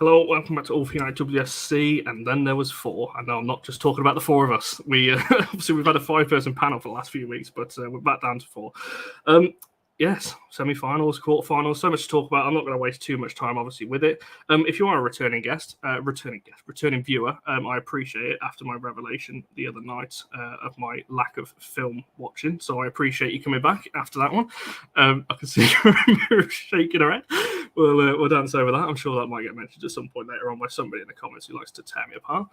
Hello, welcome back to All for United WSC, and then there was four. I know I'm not just talking about the four of us. Obviously we've had a 5-person panel for the last few weeks, but we're back down to 4. Yes, semi-finals, quarterfinals, so much to talk about. I'm not going to waste too much time, obviously, with it. If you are a returning viewer, I appreciate it after my revelation the other night of my lack of film watching. So I appreciate you coming back after that one. I can see you're shaking her head. We'll dance over that. I'm sure that might get mentioned at some point later on by somebody in the comments who likes to tear me apart.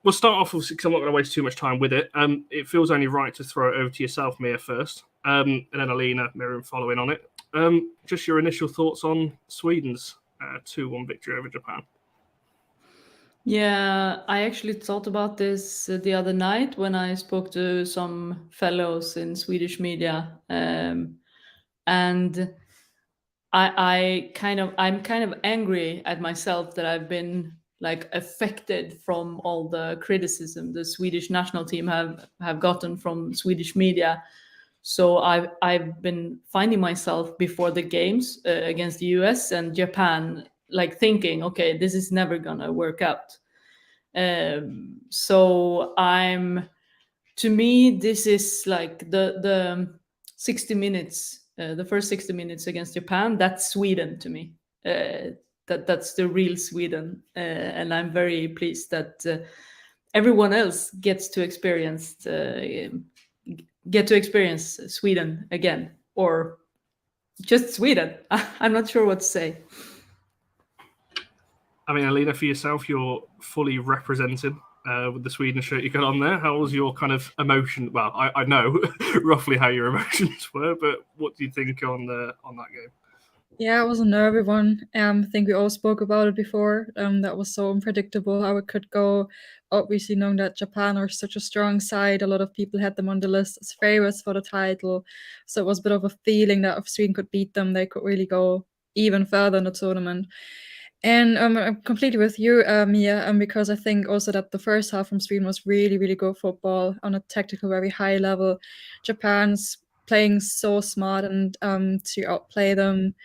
We'll start off with, because I'm not going to waste too much time with it. It feels only right to throw it over to yourself, Mia, first, and then Alina, Miriam following on it. Just your initial thoughts on Sweden's 2-1 victory over Japan. Yeah, I actually thought about this the other night when I spoke to some fellows in Swedish media, and I'm kind of angry at myself that I've been like affected from all the criticism the Swedish national team have gotten from Swedish media. So I've been finding myself before the games against the US and Japan, like thinking, okay, this is never gonna work out. So to me, this is like the 60 minutes, the first 60 minutes against Japan. That's Sweden to me. That's the real Sweden, and I'm very pleased that everyone else gets to experience Sweden again, or just Sweden. I'm not sure what to say. I mean, Alina, for yourself, you're fully represented with the Sweden shirt you got on there. How was your kind of emotion? Well, I know roughly how your emotions were, but what do you think on that game? Yeah, it was a nervy one. I think we all spoke about it before. That was so unpredictable how it could go. Obviously, knowing that Japan are such a strong side, a lot of people had them on the list as favorites for the title. So it was a bit of a feeling that if Sweden could beat them, they could really go even further in the tournament. And I'm completely with you, Mia, because I think also that the first half from Sweden was really, really good football on a tactical, very high level. Japan's playing so smart and to outplay them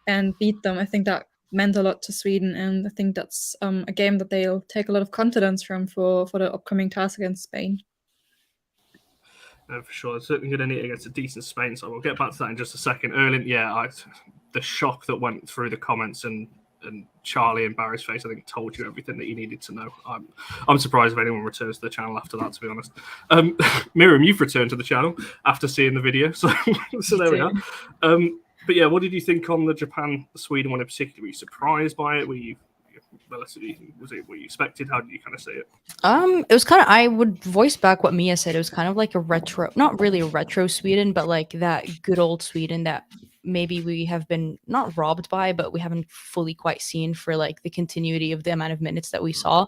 and beat them. I think that meant a lot to Sweden, and I think that's a game that they'll take a lot of confidence from for the upcoming task against Spain. No, for sure. It's certainly going to need against a decent Spain, so we'll get back to that in just a second. Erling, the shock that went through the comments and Charlie and Barry's face, I think, told you everything that you needed to know. I'm surprised if anyone returns to the channel after that, to be honest. Miriam, you've returned to the channel after seeing the video, so there we are. But yeah, what did you think on the Japan-Sweden one in particular? Were you surprised by it? Were you relatively, was it what you expected? How did you kind of see it? It was kind of, I would voice back what Mia said. It was kind of like a retro, not really a retro Sweden, but like that good old Sweden that maybe we have been not robbed by, but we haven't fully quite seen for like the continuity of the amount of minutes that we saw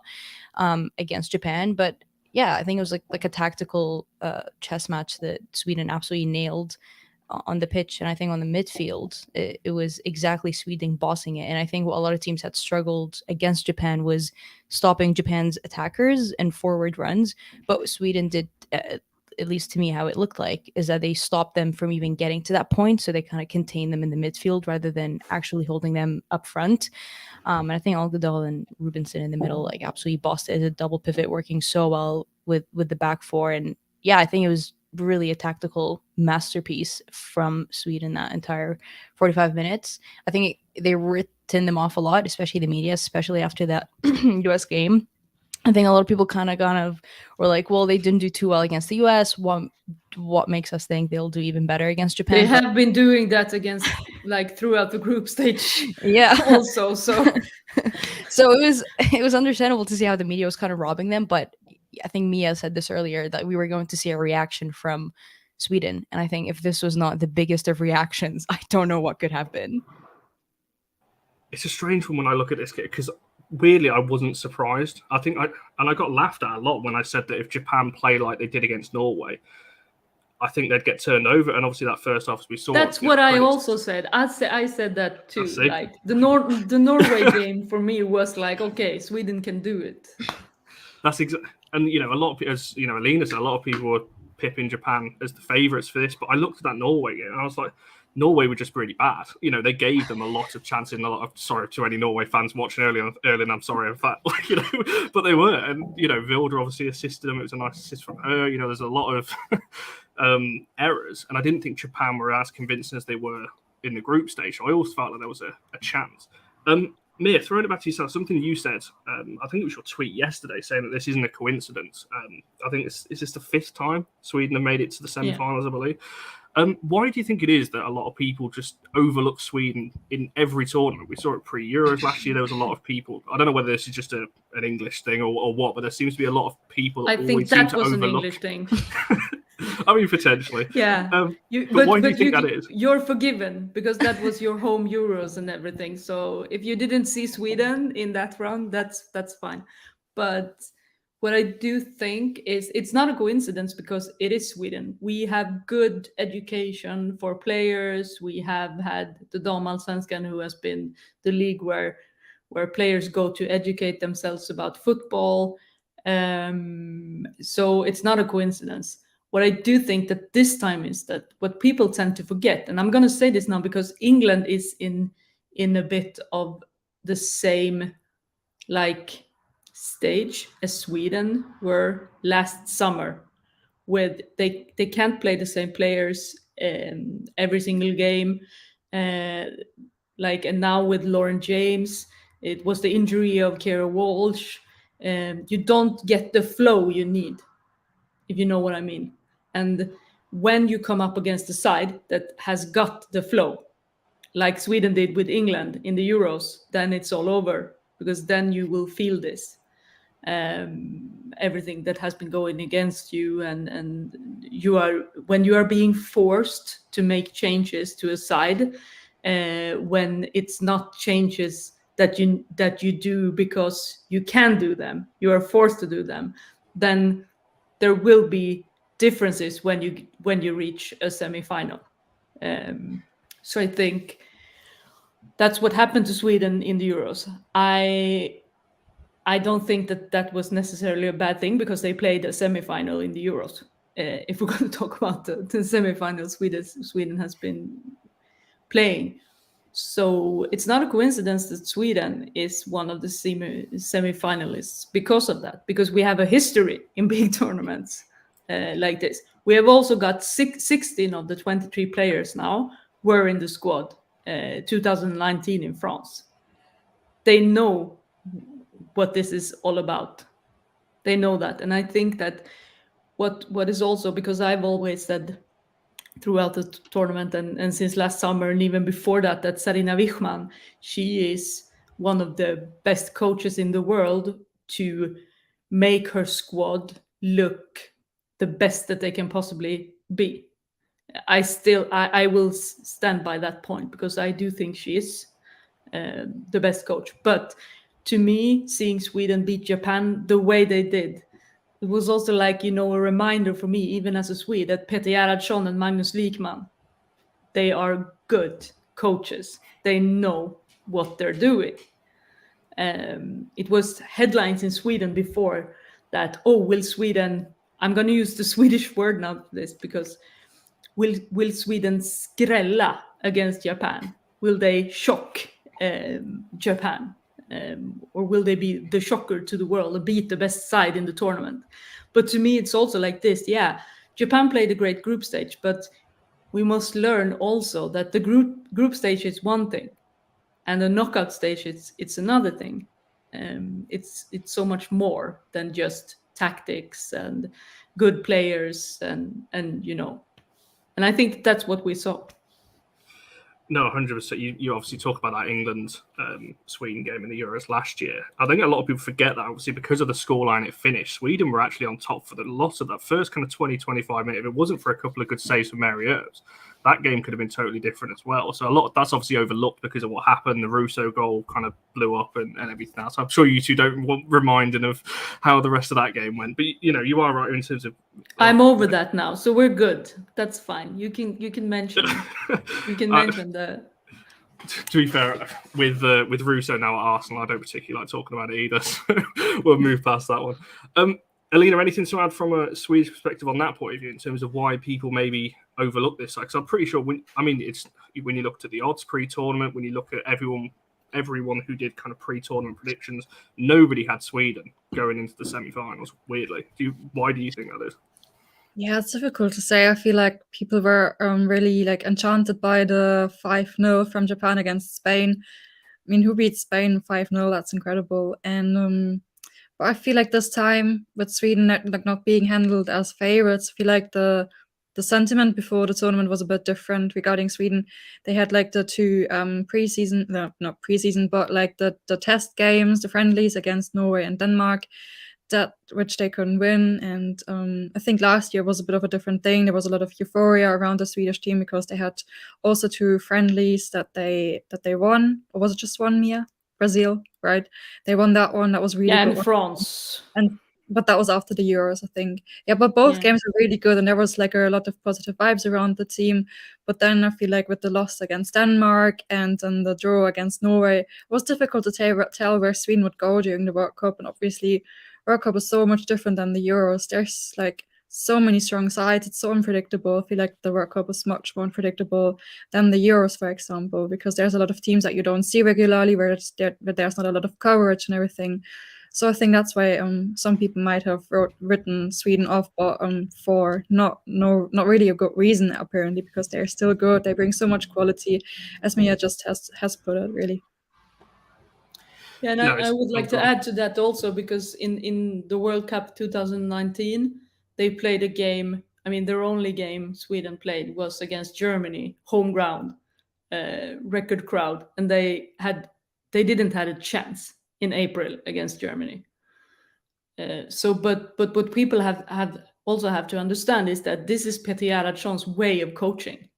against Japan. But yeah, I think it was like a tactical chess match that Sweden absolutely nailed on the pitch. And I think on the midfield, it was exactly Sweden bossing it. And I think what a lot of teams had struggled against Japan was stopping Japan's attackers and forward runs. But what Sweden did, at least to me, how it looked like, is that they stopped them from even getting to that point. So they kind of contained them in the midfield rather than actually holding them up front. And I think Algedal and Rubinson in the middle, like absolutely bossed it as a double pivot, working so well with the back four. And yeah, I think it was really a tactical masterpiece from Sweden that entire 45 minutes. I think they written them off a lot, especially the media, especially after that US game. I think a lot of people kind of were like, well, they didn't do too well against the US. What makes us think they'll do even better against Japan? They have been doing that against, like, throughout the group stage. Yeah. Also, so it was understandable to see how the media was kind of robbing them, but I think Mia said this earlier, that we were going to see a reaction from Sweden. And I think if this was not the biggest of reactions, I don't know what could have been. It's a strange one when I look at this, because weirdly, I wasn't surprised. I got laughed at a lot when I said that if Japan play like they did against Norway, I think they'd get turned over. And obviously that first half we saw. That's what I also said. I said that too. Like the Norway game for me was like, okay, Sweden can do it. That's exactly. And, a lot of, as Alina said, a lot of people were pipping Japan as the favourites for this. But I looked at that Norway game and I was like, Norway were just really bad. You know, they gave them a lot of chances. And a lot of sorry to any Norway fans watching earlier, and I'm sorry if that, you know, but they were. And you know, Vilda obviously assisted them. It was a nice assist from her. You know, there's a lot of errors, and I didn't think Japan were as convincing as they were in the group stage. I always felt like there was a chance. Mia, throwing it back to yourself, something you said, I think it was your tweet yesterday saying that this isn't a coincidence. I think is this the 5th time Sweden have made it to the semi-finals, I believe. Why do you think it is that a lot of people just overlook Sweden in every tournament? We saw it pre-Euros last year. There was a lot of people. I don't know whether this is just an English thing or what, but there seems to be a lot of people that I think that was an English thing. I mean, potentially. Yeah. But why do you think that is? You're forgiven because that was your home Euros and everything. So if you didn't see Sweden in that round, that's fine. But what I do think is it's not a coincidence because it is Sweden. We have good education for players. We have had the Damallsvenskan, who has been the league where players go to educate themselves about football. So it's not a coincidence. What I do think that this time is that what people tend to forget, and I'm going to say this now because England is in a bit of the same like stage as Sweden were last summer, where they can't play the same players every single game. And now with Lauren James, it was the injury of Kara Walsh. You don't get the flow you need, if you know what I mean. And when you come up against a side that has got the flow, like Sweden did with England in the Euros, then it's all over, because then you will feel this. Everything that has been going against you, and when you are being forced to make changes to a side, when it's not changes that you do because you can do them, you are forced to do them, then there will be differences when you reach a semi-final. So I think that's what happened to Sweden in the Euros. I don't think that was necessarily a bad thing, because they played a semi-final in the Euros. If we're going to talk about the semi-final Sweden has been playing. So it's not a coincidence that Sweden is one of the semi-finalists because of that, because we have a history in big tournaments like this. We have also got 16 of the 23 players now were in the squad 2019 in France. They know what this is all about. They know that. And I think that what is also, because I've always said throughout the tournament and since last summer and even before that Sarina Wichmann, she is one of the best coaches in the world to make her squad look the best that they can possibly be. I will stand by that point, because I do think she is the best coach. But to me, seeing Sweden beat Japan the way they did, it was also like, a reminder for me, even as a Swede, that Peter Gerhardsson and Magnus Wikman, they are good coaches. They know what they're doing. It was headlines in Sweden before that, will Sweden, I'm going to use the Swedish word now for this, because will Sweden skrälla against Japan? Will they shock Japan? Or will they be the shocker to the world and beat the best side in the tournament? But to me, it's also like this. Yeah, Japan played a great group stage, but we must learn also that the group stage is one thing, and the knockout stage it's another thing. It's so much more than just tactics and good players and and I think that's what we saw. No, 100%. You obviously talk about that England-Sweden game in the Euros last year. I think a lot of people forget that, obviously, because of the scoreline it finished. Sweden were actually on top for the lot of that first kind of 20-25 minutes. If it wasn't for a couple of good saves from Mary Earps, that game could have been totally different as well. So a lot of that's obviously overlooked because of what happened. The Russo goal kind of blew up and everything else. I'm sure you two don't want reminding of how the rest of that game went. But, you are right in terms of... I'm over that now, so we're good. That's fine. You can mention mention the... To be fair, with Russo now at Arsenal, I don't particularly like talking about it either. So we'll move past that one. Alina, anything to add from a Swedish perspective on that point of view in terms of why people maybe overlook this. Because I'm pretty sure it's when you looked at the odds pre-tournament, when you look at everyone who did kind of pre-tournament predictions, nobody had Sweden going into the semi-finals. Weirdly, why do you think that is? Yeah, it's difficult to say. I feel like people were really like enchanted by the 5-0 from Japan against Spain. I mean, who beats Spain 5-0? That's incredible. And but I feel like this time with Sweden not being handled as favorites, I feel like the sentiment before the tournament was a bit different regarding Sweden. They had like the two preseason, no, not preseason, but like the test games, the friendlies against Norway and Denmark, which they couldn't win. And I think last year was a bit of a different thing. There was a lot of euphoria around the Swedish team because they had also two friendlies that they won. Or was it just one, Mia? Brazil, right? They won that one. That was really good. And France. But that was after the Euros, I think. Yeah, but both games were really good, and there was like a lot of positive vibes around the team. But then I feel like with the loss against Denmark and then the draw against Norway, it was difficult to tell where Sweden would go during the World Cup. And obviously, World Cup is so much different than the Euros. There's like so many strong sides. It's so unpredictable. I feel like the World Cup is much more unpredictable than the Euros, for example, because there's a lot of teams that you don't see regularly, where there's not a lot of coverage and everything. So I think that's why some people might have written Sweden off, but for not really a good reason apparently, because they're still good. They bring so much quality, as Mia just has put it, really. Yeah, and I would like to add to that also, because in the World Cup 2019, they played a game. I mean, their only game Sweden played was against Germany, home ground, record crowd, and they didn't have a chance in April against Germany. But what people have to understand is that this is Peter Gerhardsson's way of coaching.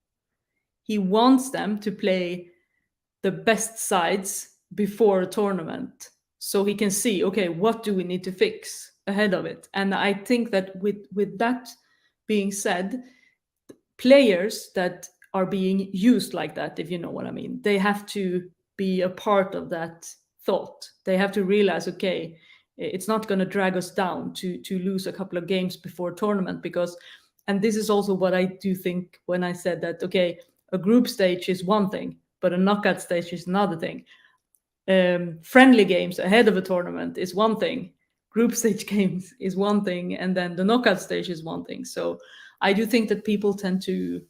He wants them to play the best sides before a tournament, so he can see, okay, what do we need to fix ahead of it? And I think that with that being said, players that are being used like that, if you know what I mean, they have to be a part of that thought. They have to realize, okay, it's not going to drag us down to lose a couple of games before tournament, because, and this is also what I do think when I said that, okay, a group stage is one thing, but a knockout stage is another thing. Friendly games ahead of a tournament is one thing, group stage games is one thing, and then the knockout stage is one thing. So I do think that people tend to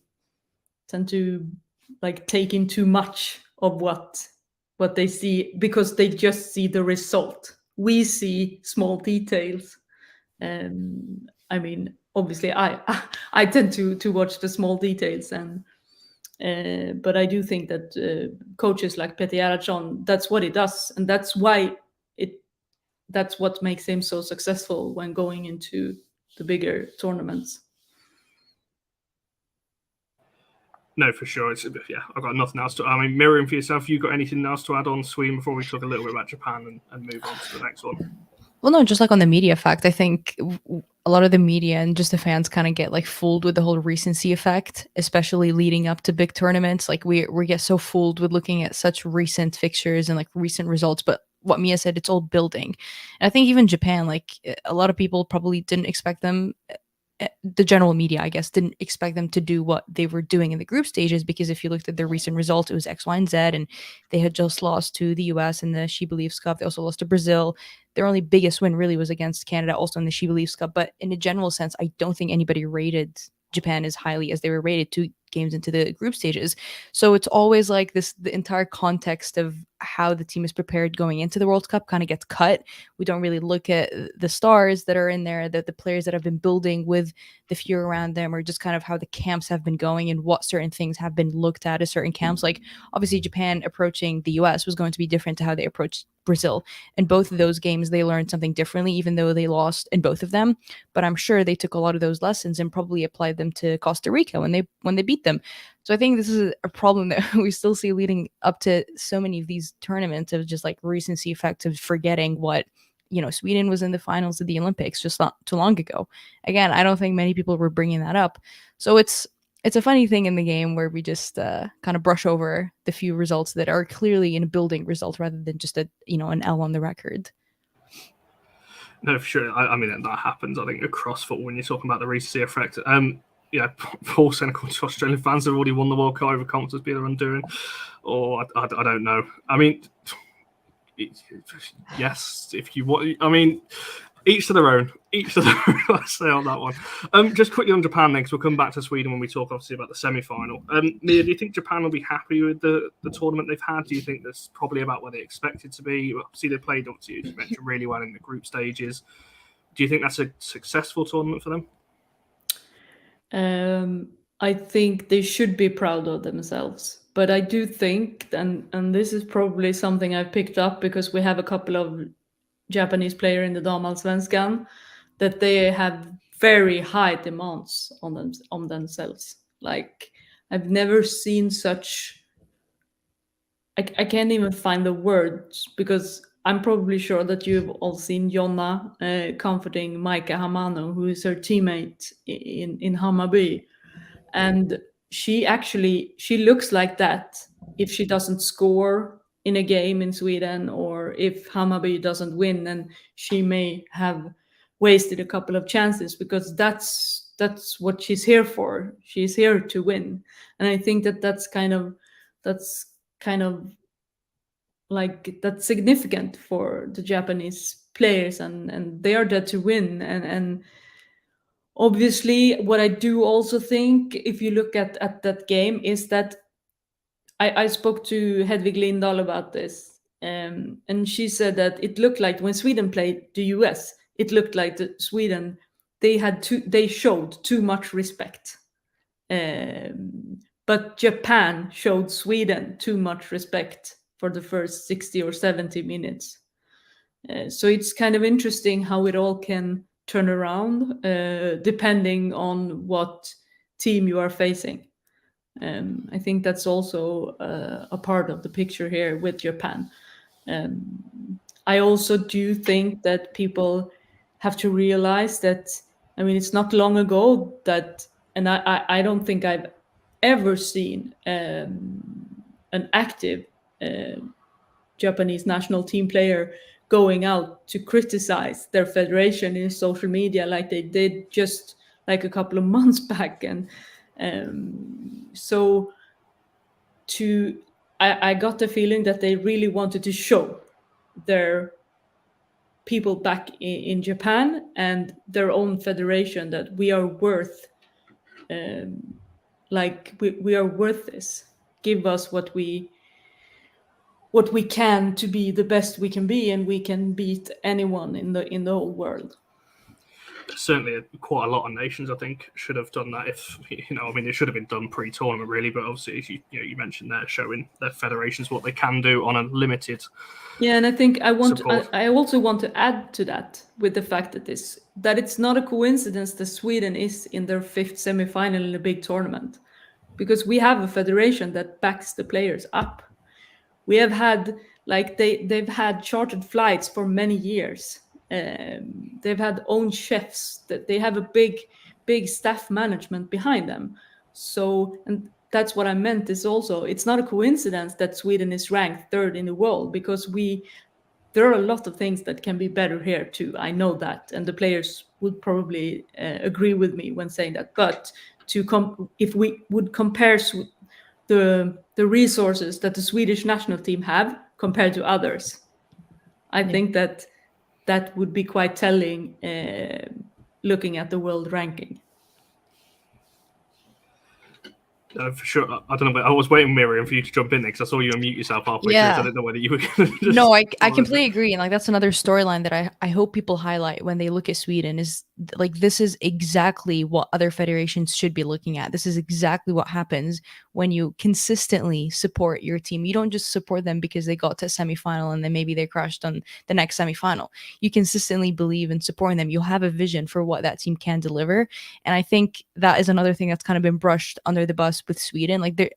like take in too much of what they see, because they just see the result. We see small details. I mean, obviously I tend to watch the small details, and but I do think that coaches like Peter Gerhardsson, that's what he does, and that's why that's what makes him so successful when going into the bigger tournaments. No, for sure. I've got nothing else to. I mean, Miriam, for yourself, you got anything else to add on Sweden before we talk a little bit about Japan and move on to the next one? Well, no, just like on the media fact, I think a lot of the media and just the fans kind of get like fooled with the whole recency effect, especially leading up to big tournaments. Like we get so fooled with looking at such recent fixtures and like recent results, but what Mia said, it's all building. And I think even Japan, like a lot of people probably didn't expect them, the general media, I guess, didn't expect them to do what they were doing in the group stages, because if you looked at their recent results, it was X, Y, and Z, and they had just lost to the US in the She Believes Cup. They also lost to Brazil. Their only biggest win really was against Canada, also in the She Believes Cup. But in a general sense, I don't think anybody rated Japan as highly as they were rated 2 games into the group stages. So it's always like this, the entire context of how the team is prepared going into the World Cup kind of gets cut. We don't really look at the stars that are in there, the players that have been building with the few around them, or just kind of how the camps have been going and what certain things have been looked at certain camps. Like obviously Japan approaching the US was going to be different to how they approached Brazil. And both of those games, they learned something differently, even though they lost in both of them. But I'm sure they took a lot of those lessons and probably applied them to Costa Rica when they beat them. So I think this is a problem that we still see leading up to so many of these tournaments, of just like recency effect of forgetting what, you know, Sweden was in the finals of the Olympics just not too long ago. Again, I don't think many people were bringing that up. So it's a funny thing in the game where we just kind of brush over the few results that are clearly in a building result rather than just an L on the record. No, for sure. I mean, that happens, I think, across football when you're talking about the recency effect. poor cynical to Australian fans have already won the World Cup over confidence being their undoing, or I don't know. I mean, yes, if you want, I mean, each to their own. Each to their own. I say on that one. Just quickly on Japan, next we'll come back to Sweden when we talk obviously about the semi-final. Mia, do you think Japan will be happy with the tournament they've had? Do you think that's probably about where they expected to be? Obviously, they played, obviously, as you mentioned, really well in the group stages. Do you think that's a successful tournament for them? I think they should be proud of themselves. But I do think, and this is probably something I've picked up because we have a couple of Japanese players in the Damallsvenskan, that they have very high demands on themselves. Like, I've never seen such. I can't even find the words because I'm probably sure that you've all seen Jonna comforting Maika Hamano, who is her teammate in Hammarby. And she looks like that if she doesn't score in a game in Sweden, or if Hammarby doesn't win, and she may have wasted a couple of chances, because that's what she's here for. She's here to win. And I think that's kind of like that's significant for the Japanese players, and they are there to win. And obviously, what I do also think, if you look at that game, is that I spoke to Hedvig Lindahl about this, and she said that it looked like when Sweden played the US, it looked like Sweden, they showed too much respect. But Japan showed Sweden too much respect for the first 60 or 70 minutes. So it's kind of interesting how it all can turn around depending on what team you are facing. I think that's also a part of the picture here with Japan. I also do think that people have to realize that, I mean, it's not long ago that, and I don't think I've ever seen an active Japanese national team player going out to criticize their federation in social media like they did just like a couple of months back. And so I got the feeling that they really wanted to show their people back in Japan and their own federation that we are worth, we are worth this. Give us what we can to be the best we can be, and we can beat anyone in the whole world. Certainly, quite a lot of nations, I think, should have done that. If I mean, it should have been done pre-tournament, really. But obviously, as you mentioned there, showing their federations what they can do on a limited. Yeah, and I think I also want to add to that with the fact that it's not a coincidence that Sweden is in their 5th semi-final in a big tournament, because we have a federation that backs the players up. We have had they've had chartered flights for many years. They've had own chefs, that they have a big staff management behind them. So, and that's what I meant is also, it's not a coincidence that Sweden is ranked 3rd in the world, because there are a lot of things that can be better here too. I know that, and the players would probably agree with me when saying that. But if we would compare the resources that the Swedish national team have compared to others, I think that would be quite telling looking at the world ranking. For sure. I don't know, but I was waiting, Miriam, for you to jump in there because I saw you unmute yourself halfway Yeah. through. So I didn't know whether you were going to just... No, I completely agree. And like, that's another storyline that I hope people highlight when they look at Sweden, is like, this is exactly what other federations should be looking at. This is exactly what happens when you consistently support your team. You don't just support them because they got to semifinal and then maybe they crashed on the next semifinal. You consistently believe in supporting them. You'll have a vision for what that team can deliver. And I think that is another thing that's kind of been brushed under the bus with Sweden. Like,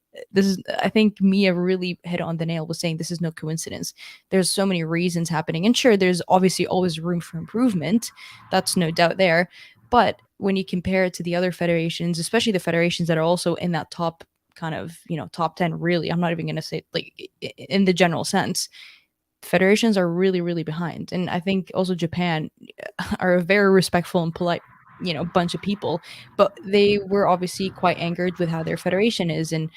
I think Mia really hit on the nail with saying this is no coincidence. There's so many reasons happening. And sure, there's obviously always room for improvement. That's no doubt there. But when you compare it to the other federations, especially the federations that are also in that top kind of, top 10, really, I'm not even going to say like in the general sense, federations are really, really behind. And I think also Japan are very respectful and polite bunch of people, but they were obviously quite angered with how their federation is, and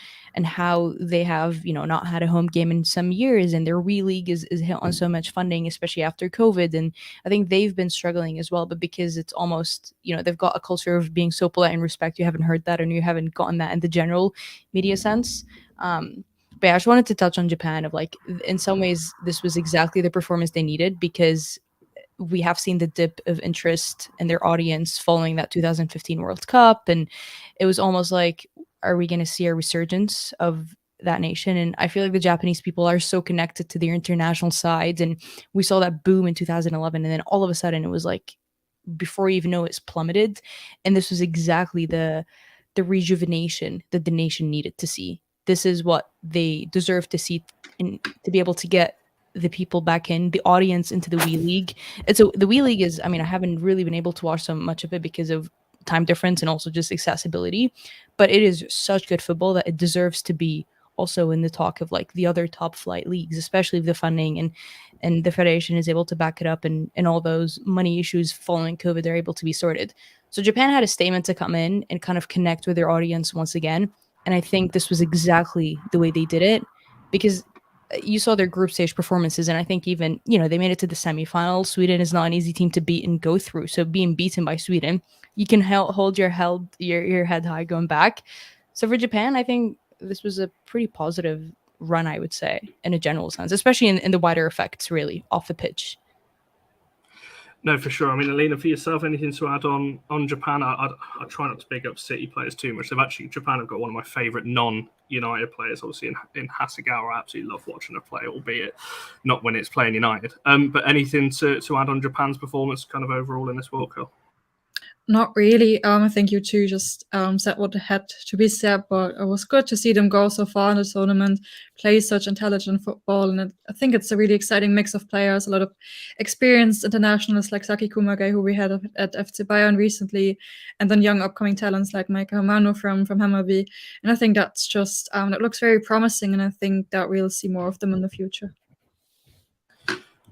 how they have not had a home game in some years, and their Wii League is hit on so much funding, especially after COVID. And I think they've been struggling as well, but because it's almost they've got a culture of being so polite and respect, you haven't heard that, and you haven't gotten that in the general media sense. But yeah, I just wanted to touch on Japan, of like, in some ways this was exactly the performance they needed, because we have seen the dip of interest in their audience following that 2015 World Cup, and it was almost like, are we going to see a resurgence of that nation? And I feel like the Japanese people are so connected to their international sides, and we saw that boom in 2011, and then all of a sudden it was like, before you even know, it's plummeted. And this was exactly the rejuvenation that the nation needed to see. This is what they deserve to see, and to be able to get the people back in, the audience into the Wii League. And so the Wii League is, I mean, I haven't really been able to watch so much of it because of time difference and also just accessibility, but it is such good football that it deserves to be also in the talk of like the other top flight leagues, especially if the funding and the federation is able to back it up, and all those money issues following COVID, they're able to be sorted. So Japan had a statement to come in and kind of connect with their audience once again. And I think this was exactly the way they did it, because you saw their group stage performances, and I think even they made it to the semifinals. Sweden is not an easy team to beat and go through, so being beaten by Sweden, you can hold your head high going back. So for Japan, I think this was a pretty positive run, I would say, in a general sense, especially in the wider effects, really, off the pitch. No, for sure. I mean, Alina, for yourself, anything to add on Japan? I try not to big up City players too much. Japan have got one of my favourite non-United players, obviously, in Hasegawa. I absolutely love watching her play, albeit not when it's playing United. But anything to add on Japan's performance kind of overall in this World Cup? Not really. I think you two just said what had to be said, but it was good to see them go so far in the tournament, play such intelligent football, and I think it's a really exciting mix of players, a lot of experienced internationals like Saki Kumage, who we had at FC Bayern recently, and then young upcoming talents like Maika Hamano from Hammarby. And I think that's just, that looks very promising, and I think that we'll see more of them in the future.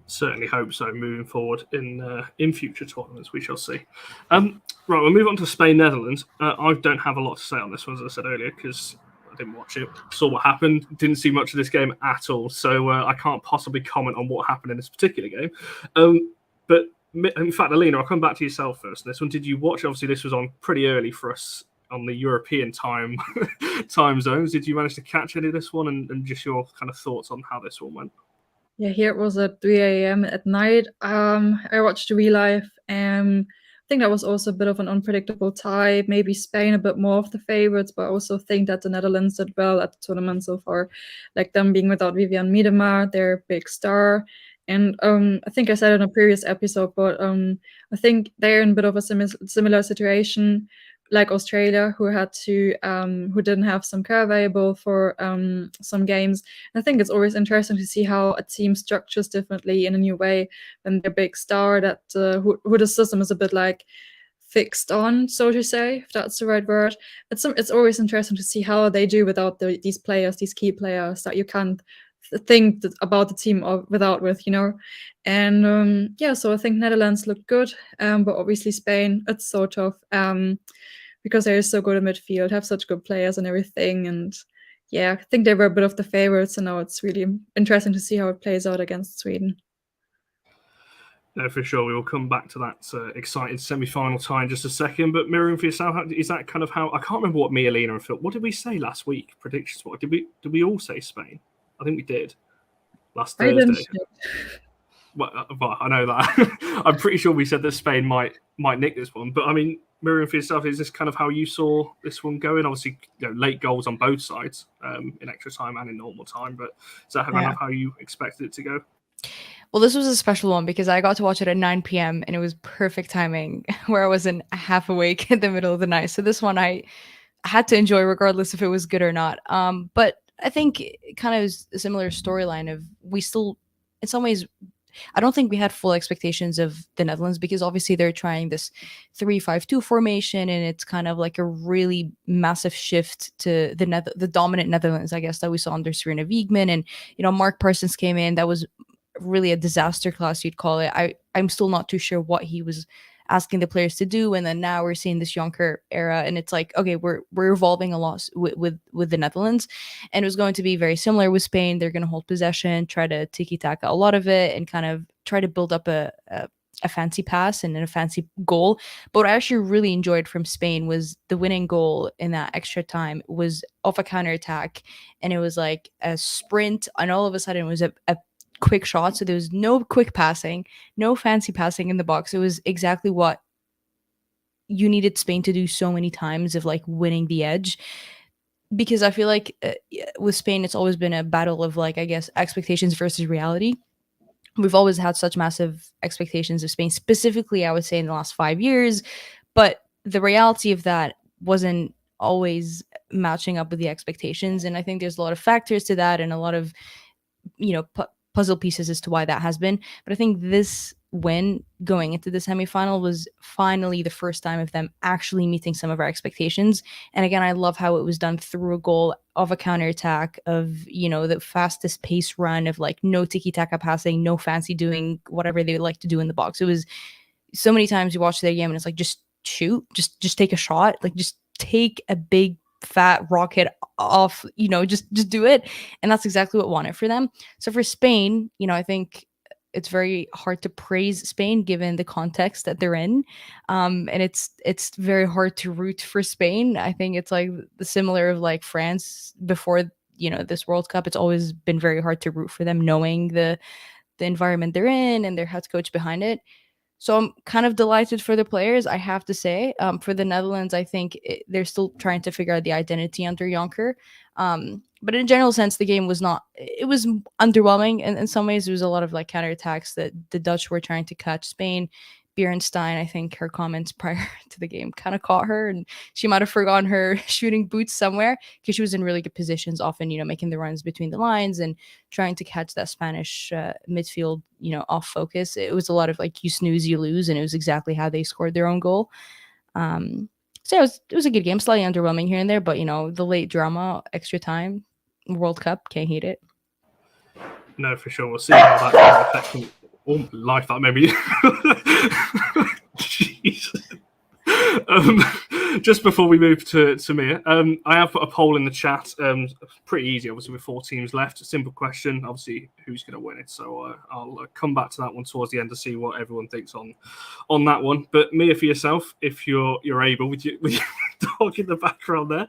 Certainly hope so moving forward in future tournaments. We shall see. Right, we'll move on to Spain, Netherlands. I don't have a lot to say on this one, as I said earlier, because I didn't watch it. Saw what happened. Didn't see much of this game at all. So I can't possibly comment on what happened in this particular game. But in fact, Alina, I'll come back to yourself first. This one, did you watch? Obviously, this was on pretty early for us on the European time zones. Did you manage to catch any of this one, and just your kind of thoughts on how this one went? Yeah, here it was at 3 a.m. at night. I watched the real life, and I think that was also a bit of an unpredictable tie. Maybe Spain a bit more of the favorites, but I also think that the Netherlands did well at the tournament so far, like them being without Vivian Miedema, their big star. And I think I said in a previous episode, but I think they're in a bit of a similar situation, like Australia, who didn't have some car available for some games. I think it's always interesting to see how a team structures differently in a new way when their big star that who the system is a bit like fixed on, so to say, if that's the right word. It's always interesting to see how they do without these players, these key players that you can't think about the team without with. And yeah, so I think Netherlands looked good, but obviously Spain, it's so tough. Because they're so good at midfield, have such good players and everything. And yeah, I think they were a bit of the favorites, and now it's really interesting to see how it plays out against Sweden. No, for sure. We will come back to that exciting semi-final tie in just a second. But Miriam, for yourself, is that kind of how... I can't remember what me, Alina, and Phil... What did we say last week? Predictions? What did we all say Spain? I think we did. Last Thursday. Well, I know that. I'm pretty sure we said that Spain might nick this one. But I mean, Miriam, for yourself, is this kind of how you saw this one going? Obviously, late goals on both sides, in extra time and in normal time. But is that kind of how you expected it to go? Well, this was a special one because I got to watch it at 9 p.m. and it was perfect timing, where I wasn't half awake in the middle of the night. So this one I had to enjoy regardless if it was good or not. But I think it kind of is a similar storyline of we still, in some ways, I don't think we had full expectations of the Netherlands because obviously they're trying this 3-5-2 formation, and it's kind of like a really massive shift to the dominant Netherlands, I guess, that we saw under Serena Wiegman. And, Mark Parsons came in. That was really a disaster class, you'd call it. I'm still not too sure what he was asking the players to do. And then now we're seeing this Jonker era, and it's like, okay, we're evolving a lot with the Netherlands, and it was going to be very similar with Spain. They're going to hold possession, try to tiki-taka a lot of it, and kind of try to build up a fancy pass and a fancy goal. But what I actually really enjoyed from Spain was the winning goal in that extra time was off a counterattack, and it was like a sprint, and all of a sudden it was a quick shot. So there was no quick passing, no fancy passing in the box. It was exactly what you needed Spain to do so many times of like winning the edge. Because I feel like with Spain, it's always been a battle of like, I guess, expectations versus reality. We've always had such massive expectations of Spain, specifically, I would say, in the last 5 years. But the reality of that wasn't always matching up with the expectations. And I think there's a lot of factors to that, and a lot of, puzzle pieces as to why that has been. But I think this win going into the semifinal was finally the first time of them actually meeting some of our expectations. And again, I love how it was done through a goal of a counterattack, of, the fastest pace run, of like no tiki-taka passing, no fancy doing whatever they like to do in the box. It was so many times you watch their game and it's like, just shoot, just take a shot, like just take a big fat rocket off, just do it. And that's exactly what won it for them. So for Spain, I think it's very hard to praise Spain given the context that they're in, and it's very hard to root for Spain. I think it's like the similar of like France before this World Cup. It's always been very hard to root for them, knowing the environment they're in and their head coach behind it. So I'm kind of delighted for the players, I have to say. For the Netherlands, I think they're still trying to figure out the identity under Jonker. But in a general sense, the game was not, it was underwhelming. And in some ways, there was a lot of like counterattacks that the Dutch were trying to catch Spain. Bierenstein, I think her comments prior to the game kind of caught her, and she might have forgotten her shooting boots somewhere, because she was in really good positions, often, making the runs between the lines and trying to catch that Spanish midfield, off focus. It was a lot of like, you snooze, you lose, and it was exactly how they scored their own goal. So it was a good game, slightly underwhelming here and there, but the late drama, extra time, World Cup, can't hate it. No, for sure. We'll see how that can affect them. Oh, life, that made me. Jeez. Just before we move to Mia, I have put a poll in the chat. Pretty easy, obviously, with 4 teams left. A simple question, obviously, who's going to win it. So I'll come back to that one towards the end to see what everyone thinks on that one. But Mia, for yourself, if you're able, with your dog in the background there,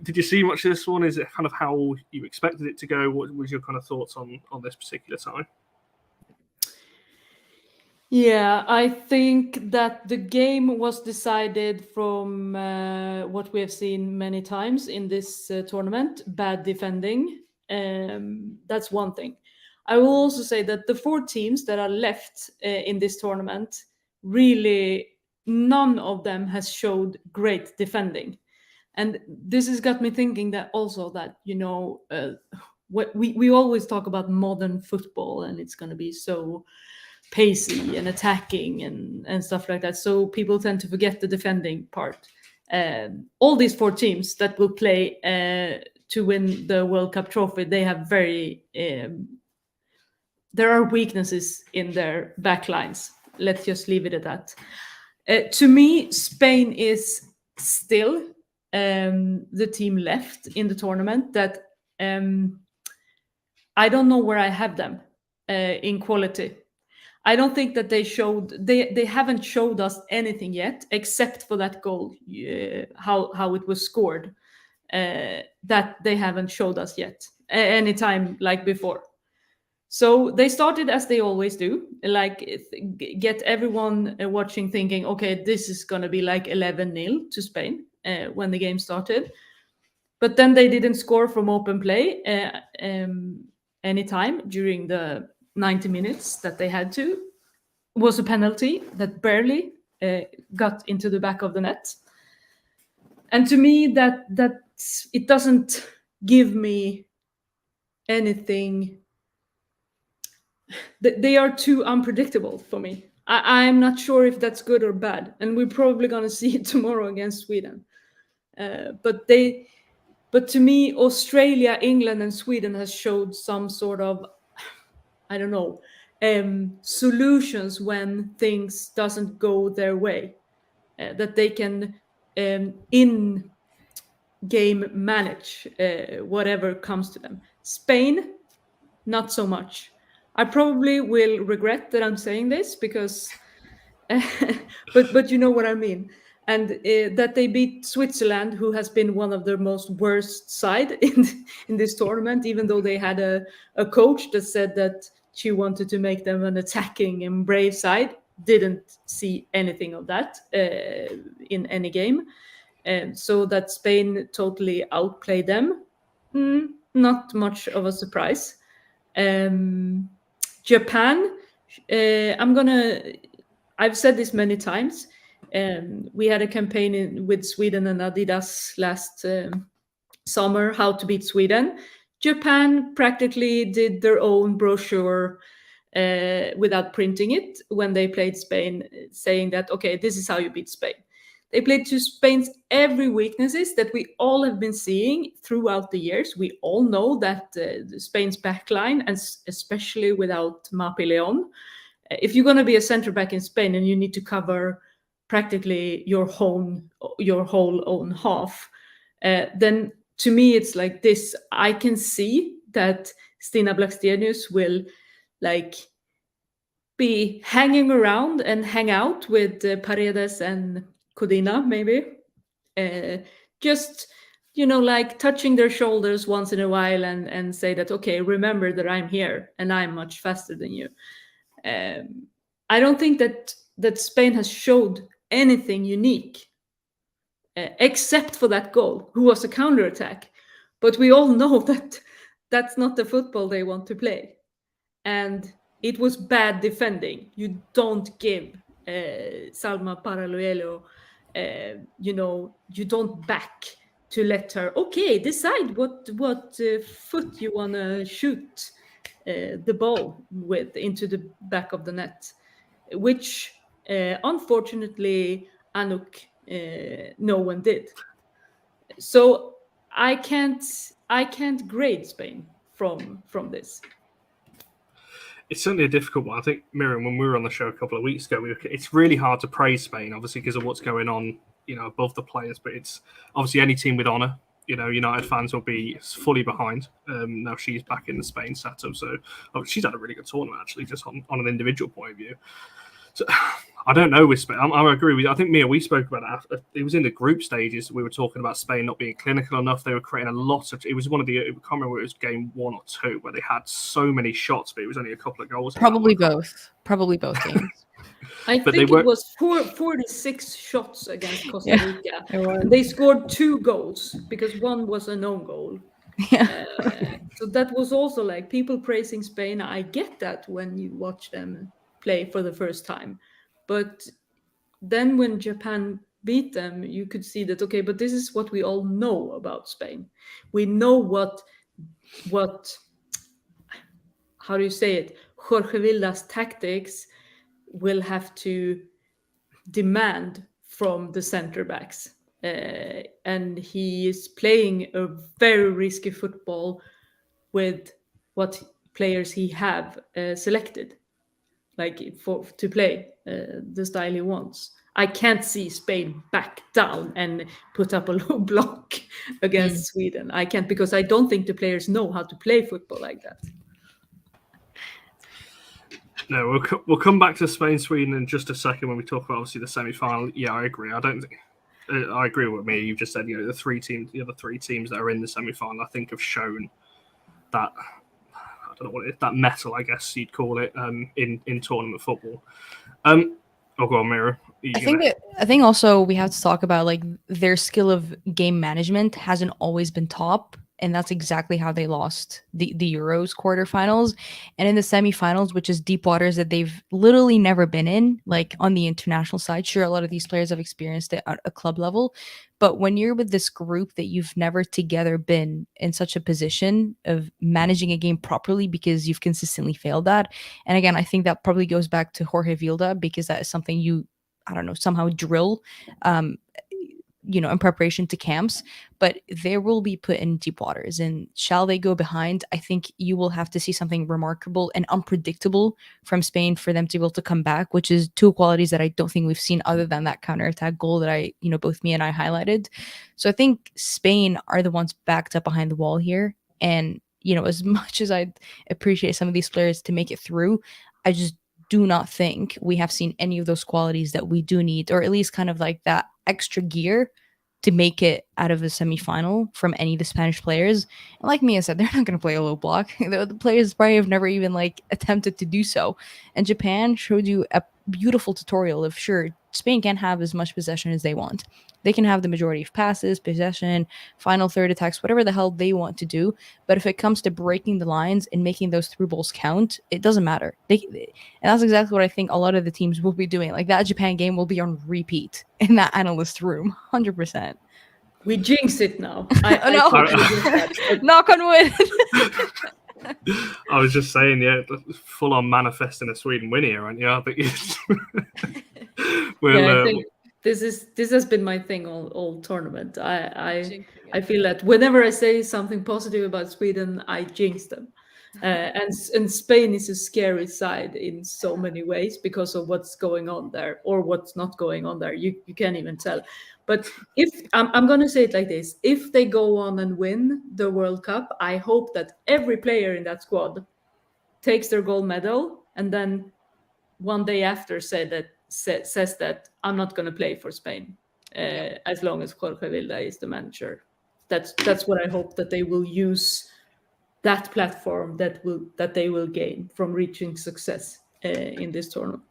did you see much of this one? Is it kind of how you expected it to go? What was your kind of thoughts on this particular time? Yeah, I think that the game was decided from what we have seen many times in this tournament, bad defending. That's one thing. I will also say that the 4 teams that are left in this tournament, really none of them has showed great defending. And this has got me thinking that also that, what we always talk about modern football, and it's going to be so pacey and attacking and stuff like that. So people tend to forget the defending part. All these 4 teams that will play to win the World Cup trophy, they have very... there are weaknesses in their backlines. Let's just leave it at that. To me, Spain is still the team left in the tournament that I don't know where I have them in quality. I don't think that they haven't showed us anything yet, except for that goal, how it was scored, that they haven't showed us yet, any time like before. So they started as they always do, like get everyone watching thinking, okay, this is going to be like 11-0 to Spain when the game started. But then they didn't score from open play anytime during the 90 minutes that they had to. Was a penalty that barely got into the back of the net. And to me, that it doesn't give me anything. They are too unpredictable for me. I'm not sure if that's good or bad, and we're probably going to see it tomorrow against Sweden. But to me, Australia, England, and Sweden has showed some sort of, I don't know, solutions when things doesn't go their way, that they can in game manage whatever comes to them. Spain, not so much. I probably will regret that I'm saying this because but you know what I mean. And that they beat Switzerland, who has been one of the most worst side in this tournament, even though they had a coach that said that she wanted to make them an attacking and brave side. Didn't see anything of that in any game. So that Spain totally outplayed them, not much of a surprise. Japan, I've said this many times. We had a campaign with Sweden and Adidas last summer, how to beat Sweden. Japan practically did their own brochure without printing it when they played Spain, saying that, okay, this is how you beat Spain. They played to Spain's every weaknesses that we all have been seeing throughout the years. We all know that Spain's backline, and especially without Mapi Leon, if you're going to be a center back in Spain and you need to cover practically your whole own half, then to me it's like this. I can see that Stina Blackstenius will like be hanging around and hang out with Paredes and Codina, maybe. Just, like touching their shoulders once in a while and say that, okay, remember that I'm here and I'm much faster than you. I don't think that Spain has showed anything unique, except for that goal, who was a counterattack. But we all know that that's not the football they want to play. And it was bad defending. You don't give Salma Paralluelo, you don't back to let her, okay, decide what foot you want to shoot the ball with into the back of the net, which unfortunately Anouk no one did. So I can't grade Spain from this. It's certainly a difficult one. I think, Miriam, when we were on the show a couple of weeks ago, it's really hard to praise Spain, obviously, because of what's going on, above the players. But it's obviously any team with honour. United fans will be fully behind. Now she's back in the Spain setup. So she's had a really good tournament, actually, just on an individual point of view. So I don't know with Spain. I agree with you. I think, Mia, we spoke about it. It was in the group stages. We were talking about Spain not being clinical enough. They were creating a lot of... It was one of the... I can't remember whether it was game 1 or 2 where they had so many shots, but it was only a couple of goals. Probably both games. I think it was 46 shots against Costa Rica. And they scored 2 goals because one was a known goal. Yeah. So that was also like people praising Spain. I get that when you watch them play for the first time. But then when Japan beat them, you could see that, okay, but this is what we all know about Spain. We know what how do you say it? Jorge Vilda's tactics will have to demand from the center backs. And he is playing a very risky football with what players he have selected, like to play the style he wants. I can't see Spain back down and put up a low block against Sweden. I can't, because I don't think the players know how to play football like that. No, we'll come back to Spain, Sweden in just a second when we talk about obviously the semi-final. Yeah, I agree. I don't think I agree with me. You just said the other three teams that are in the semi-final, I think, have shown that I don't know what it is, that metal, I guess you'd call it, in tournament football. Go on, Mira. I think also we have to talk about like their skill of game management hasn't always been top. And that's exactly how they lost the Euros quarterfinals. And in the semifinals, which is deep waters that they've literally never been in, like on the international side. Sure, a lot of these players have experienced it at a club level. But when you're with this group that you've never together been in such a position of managing a game properly because you've consistently failed that. And again, I think that probably goes back to Jorge Vilda because that is something you, I don't know, somehow drill. in preparation to camps, but they will be put in deep waters. And shall they go behind, I think you will have to see something remarkable and unpredictable from Spain for them to be able to come back, which is two qualities that I don't think we've seen other than that counterattack goal that both me and I highlighted. So I think Spain are the ones backed up behind the wall here. And, as much as I appreciate some of these players to make it through, I just do not think we have seen any of those qualities that we do need, or at least kind of like that extra gear to make it out of a semifinal from any of the Spanish players. And like Mia said, they're not going to play a low block. The players probably have never even attempted to do so. And Japan showed you a beautiful tutorial of, sure, Spain can have as much possession as they want. They can have the majority of passes, possession, final third attacks, whatever the hell they want to do. But if it comes to breaking the lines and making those through balls count, it doesn't matter. And that's exactly what I think a lot of the teams will be doing. Like, that Japan game will be on repeat in that analyst room, 100%. We jinx it now. Knock on wood. I was just saying, full on manifesting a Sweden win here, aren't you? I think I think this has been my thing all tournament. I feel that whenever I say something positive about Sweden, I jinx them. And Spain is a scary side in so many ways because of what's going on there or what's not going on there. You can't even tell. But if I'm going to say it like this, if they go on and win the World Cup, I hope that every player in that squad takes their gold medal and then one day after says that I'm not going to play for Spain as long as Jorge Vilda is the manager. That's what I hope, that they will use that platform that they will gain from reaching success in this tournament.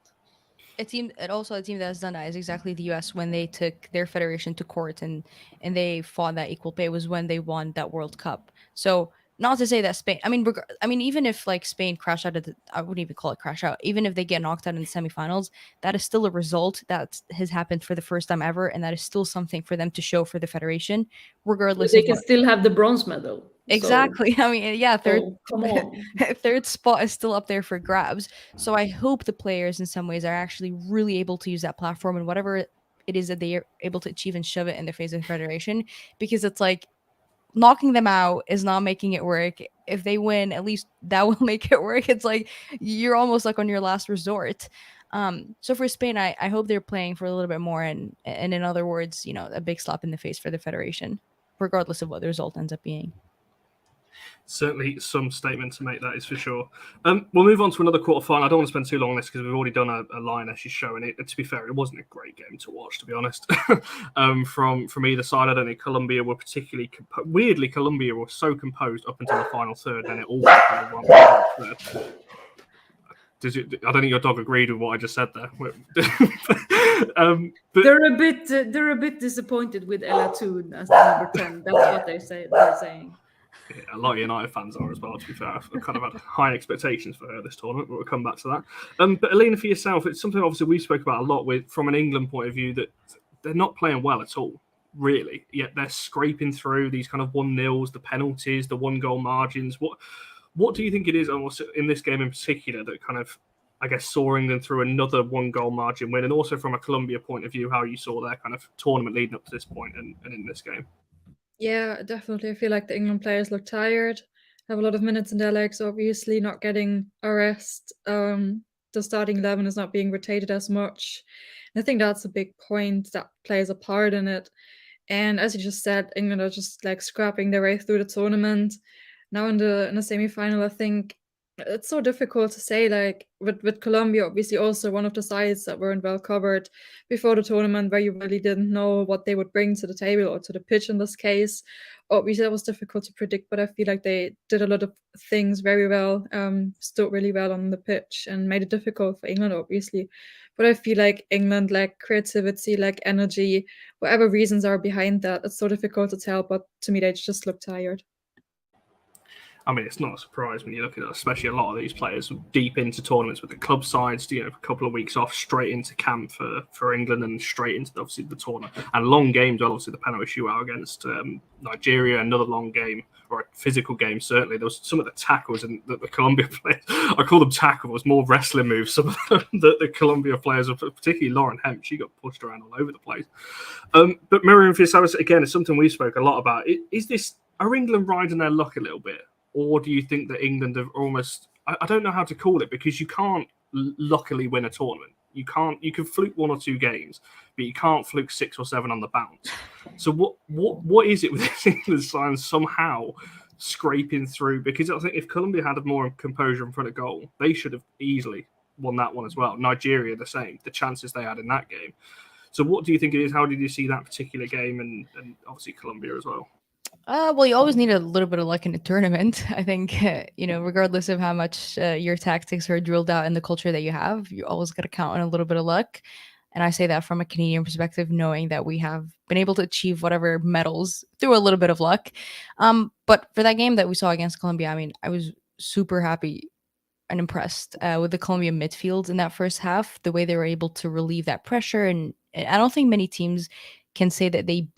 A team that has done that is exactly the US, when they took their federation to court and they fought that equal pay was when they won that World Cup. So not to say that Spain, even if Spain crash out I wouldn't even call it crash out, even if they get knocked out in the semifinals, that is still a result that has happened for the first time ever, and that is still something for them to show for the federation, regardless. But they can still have the bronze medal. Exactly. Come on. Third spot is still up there for grabs. So I hope the players in some ways are actually really able to use that platform and whatever it is that they are able to achieve and shove it in their face of the federation, because it's knocking them out is not making it work. If they win, at least that will make it work. It's you're almost on your last resort. So for Spain, I hope they're playing for a little bit more, and in other words, a big slap in the face for the federation, regardless of what the result ends up being. Certainly some statement to make, that is for sure. We'll move on to another quarterfinal. I don't want to spend too long on this because we've already done a line as she's showing it. To be fair, it wasn't a great game to watch, to be honest. From either side, I don't think Colombia were particularly weirdly. Colombia were so composed up until the final third, and it all went kind of wrong. I don't think your dog agreed with what I just said there. But They're a bit disappointed with Ella Toon as number 10. That's what they're saying. Yeah, a lot of United fans are as well, to be fair. I've kind of had high expectations for her this tournament, but we'll come back to that. But Alina, for yourself, it's something obviously we spoke about a lot from an England point of view, that they're not playing well at all, really. Yet they're scraping through these kind of 1-0s, the penalties, the 1-goal margins. What do you think it is almost in this game in particular that kind of, I guess, soaring them through another 1-goal margin win? And also from a Colombia point of view, how you saw their kind of tournament leading up to this point and in this game? Yeah, definitely. I feel like the England players look tired, have a lot of minutes in their legs, obviously not getting a rest. The starting 11 is not being rotated as much. And I think that's a big point that plays a part in it. And as you just said, England are just scrapping their way through the tournament. Now in the semi-final, I think it's so difficult to say, with Colombia, obviously also one of the sides that weren't well covered before the tournament, where you really didn't know what they would bring to the table or to the pitch in this case. Obviously, that was difficult to predict, but I feel like they did a lot of things very well, stood really well on the pitch and made it difficult for England, obviously. But I feel like England, creativity, energy, whatever reasons are behind that, it's so difficult to tell, but to me, they just look tired. I mean, it's not a surprise when you look at it, especially a lot of these players deep into tournaments with the club sides, a couple of weeks off, straight into camp for England and straight into, obviously, the tournament. And long games, obviously, the penalty shootout against Nigeria, another long game, or a physical game, certainly. There was some of the tackles and the Colombia players, I call them tackles, more wrestling moves. Some of the Colombia players, particularly Lauren Hemp, she got pushed around all over the place. But Miriam, for yourself, again, it's something we spoke a lot about. Are England riding their luck a little bit? Or do you think that England have almost, I don't know how to call it, because you can't luckily win a tournament. You can fluke 1 or 2 games, but you can't fluke 6 or 7 on the bounce. So what is it with this England side somehow scraping through? Because I think if Colombia had more composure in front of goal, they should have easily won that one as well. Nigeria, the same, the chances they had in that game. So what do you think it is? How did you see that particular game and obviously Colombia as well? Well, you always need a little bit of luck in a tournament. I think, regardless of how much your tactics are drilled out in the culture that you have, you always got to count on a little bit of luck. And I say that from a Canadian perspective, knowing that we have been able to achieve whatever medals through a little bit of luck. But for that game that we saw against Colombia, I mean, I was super happy and impressed with the Colombian midfield in that first half, the way they were able to relieve that pressure. And I don't think many teams can say that they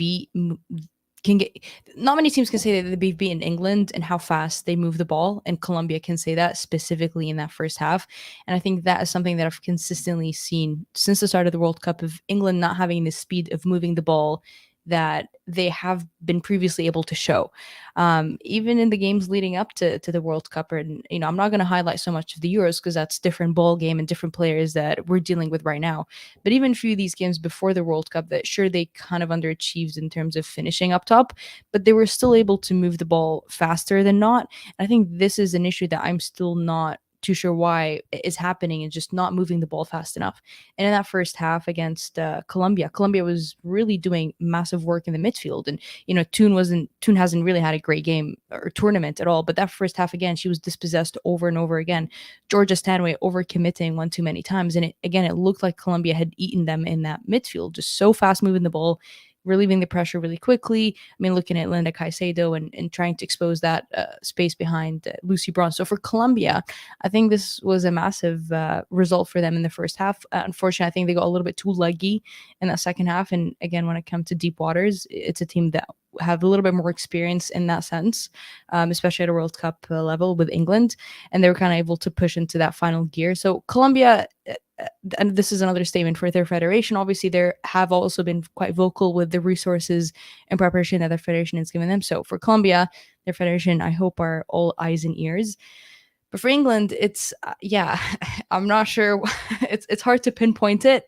not many teams can say that they've beaten England and how fast they move the ball, and Colombia can say that specifically in that first half. And I think that is something that I've consistently seen since the start of the World Cup, of England not having the speed of moving the ball that they have been previously able to show, even in the games leading up to the World Cup. And I'm not going to highlight so much of the Euros because that's different ball game and different players that we're dealing with right now. But even a few of these games before the World Cup, that sure, they kind of underachieved in terms of finishing up top, but they were still able to move the ball faster than not. And I think this is an issue that I'm still not too sure why is happening, and just not moving the ball fast enough. And in that first half against Colombia was really doing massive work in the midfield. And Toon hasn't really had a great game or tournament at all, but that first half, again, she was dispossessed over and over again. Georgia Stanway overcommitting one too many times, and it looked like Colombia had eaten them in that midfield, just so fast moving the ball, relieving the pressure really quickly. I mean, looking at Linda Caicedo and trying to expose that space behind Lucy Braun. So for Colombia, I think this was a massive result for them in the first half. Unfortunately, I think they got a little bit too leggy in that second half. And again, when it comes to deep waters, it's a team that have a little bit more experience in that sense, especially at a World Cup level with England. And they were kind of able to push into that final gear. So Colombia, and this is another statement for their federation, obviously they have also been quite vocal with the resources and preparation that their federation has given them. So for Colombia, their federation, I hope, are all eyes and ears. But for England, it's I'm not sure. It's hard to pinpoint it.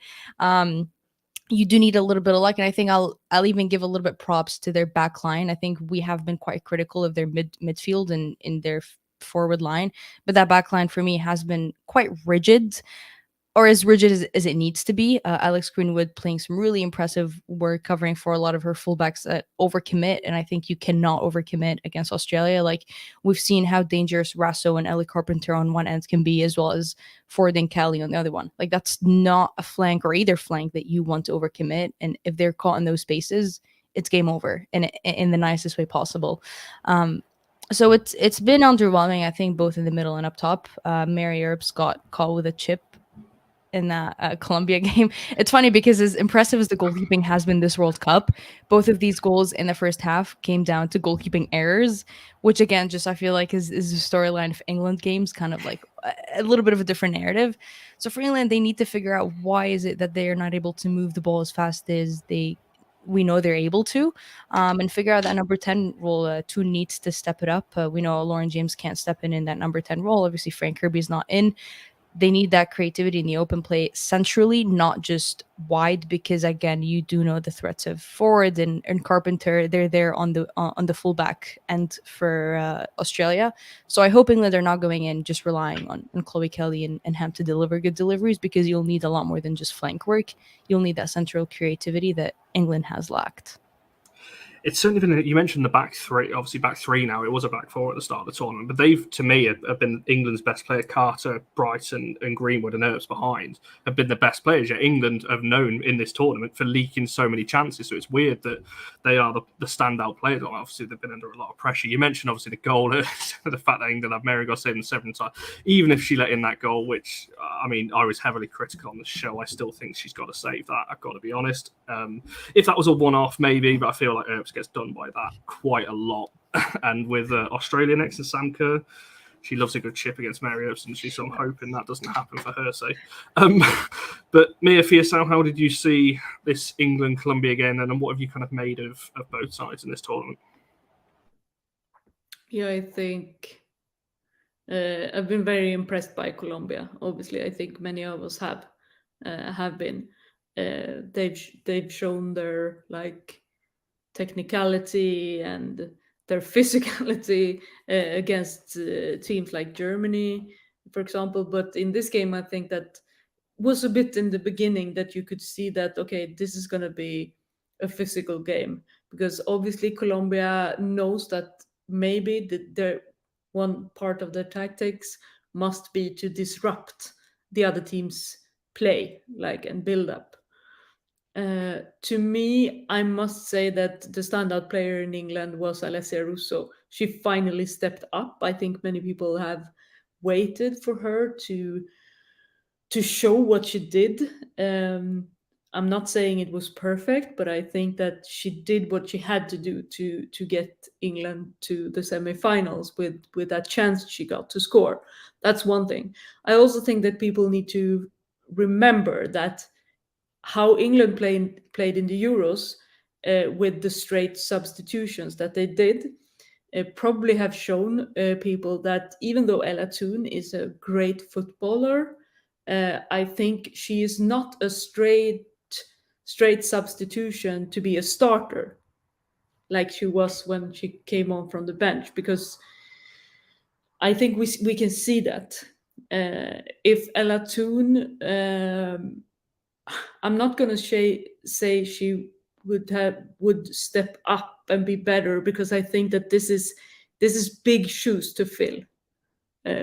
You do need a little bit of luck, and I think I'll even give a little bit props to their back line. I think we have been quite critical of their midfield and in their forward line, but that back line for me has been quite rigid, or as rigid as it needs to be. Alex Greenwood playing some really impressive work, covering for a lot of her fullbacks that overcommit, and I think you cannot overcommit against Australia. Like, we've seen how dangerous Rasso and Ellie Carpenter on one end can be, as well as Ford and Kelly on the other one. Like, that's not a flank or either flank that you want to overcommit, and if they're caught in those spaces, it's game over in the nicest way possible. So it's been underwhelming, I think, both in the middle and up top. Mary Earps got caught with a chip in that Colombia game. It's funny because as impressive as the goalkeeping has been this World Cup, both of these goals in the first half came down to goalkeeping errors, which again, just I feel like is the storyline of England games, kind of like a little bit of a different narrative. So for England, they need to figure out why is it that they are not able to move the ball as fast as we know they're able to, and figure out that number 10 role. Toon needs to step it up. We know Lauren James can't step in that number 10 role. Obviously, Frank Kirby's not in. They need that creativity in the open play centrally, not just wide, because again, you do know the threats of Ford and Carpenter. They're there on the fullback end for Australia. So I hope England are not going in just relying on Chloe Kelly and Ham to deliver good deliveries, because you'll need a lot more than just flank work. You'll need that central creativity that England has lacked. it's certainly been. You mentioned the back three, obviously back three now. It was a back four at the start of the tournament, but they've, to me, have been England's best player. Carter, Brighton, and Greenwood, and Earps behind have been the best players. Yet England have known in this tournament for leaking so many chances. So it's weird that they are the standout players. Obviously, they've been under a lot of pressure. You mentioned obviously the goal, the fact that England have Mary Gosselin 7 times. Even if she let in that goal, which I mean, I was heavily critical on the show. I still think she's got to save that. I've got to be honest. If that was a one-off, maybe, but I feel like Earps gets done by that quite a lot. And with Australia next to Sam Kerr, she loves a good chip against Mary Earps, and so I'm hoping that doesn't happen for her sake. But Mia, for yourself, how did you see this England-Colombia again, and what have you kind of made of both sides in this tournament? Yeah, I think I've been very impressed by Colombia. Obviously, I think many of us have been. They've shown their technicality and their physicality against teams like Germany, for example. But in this game, I think that was a bit in the beginning that you could see that, okay, this is going to be a physical game, because obviously Colombia knows that maybe their one part of their tactics must be to disrupt the other team's play, and build up. To me, I must say that the standout player in England was Alessia Russo. She finally stepped up. I think many people have waited for her to show what she did. I'm not saying it was perfect, but I think that she did what she had to do to get England to the semifinals with that chance she got to score. That's one thing. I also think that people need to remember that how England played in the Euros with the straight substitutions that they did probably have shown people that even though Ella Toon is a great footballer, I think she is not a straight substitution to be a starter like she was when she came on from the bench, because I think we can see that if Ella Toon, I'm not going to say she would step up and be better, because I think that this is big shoes to fill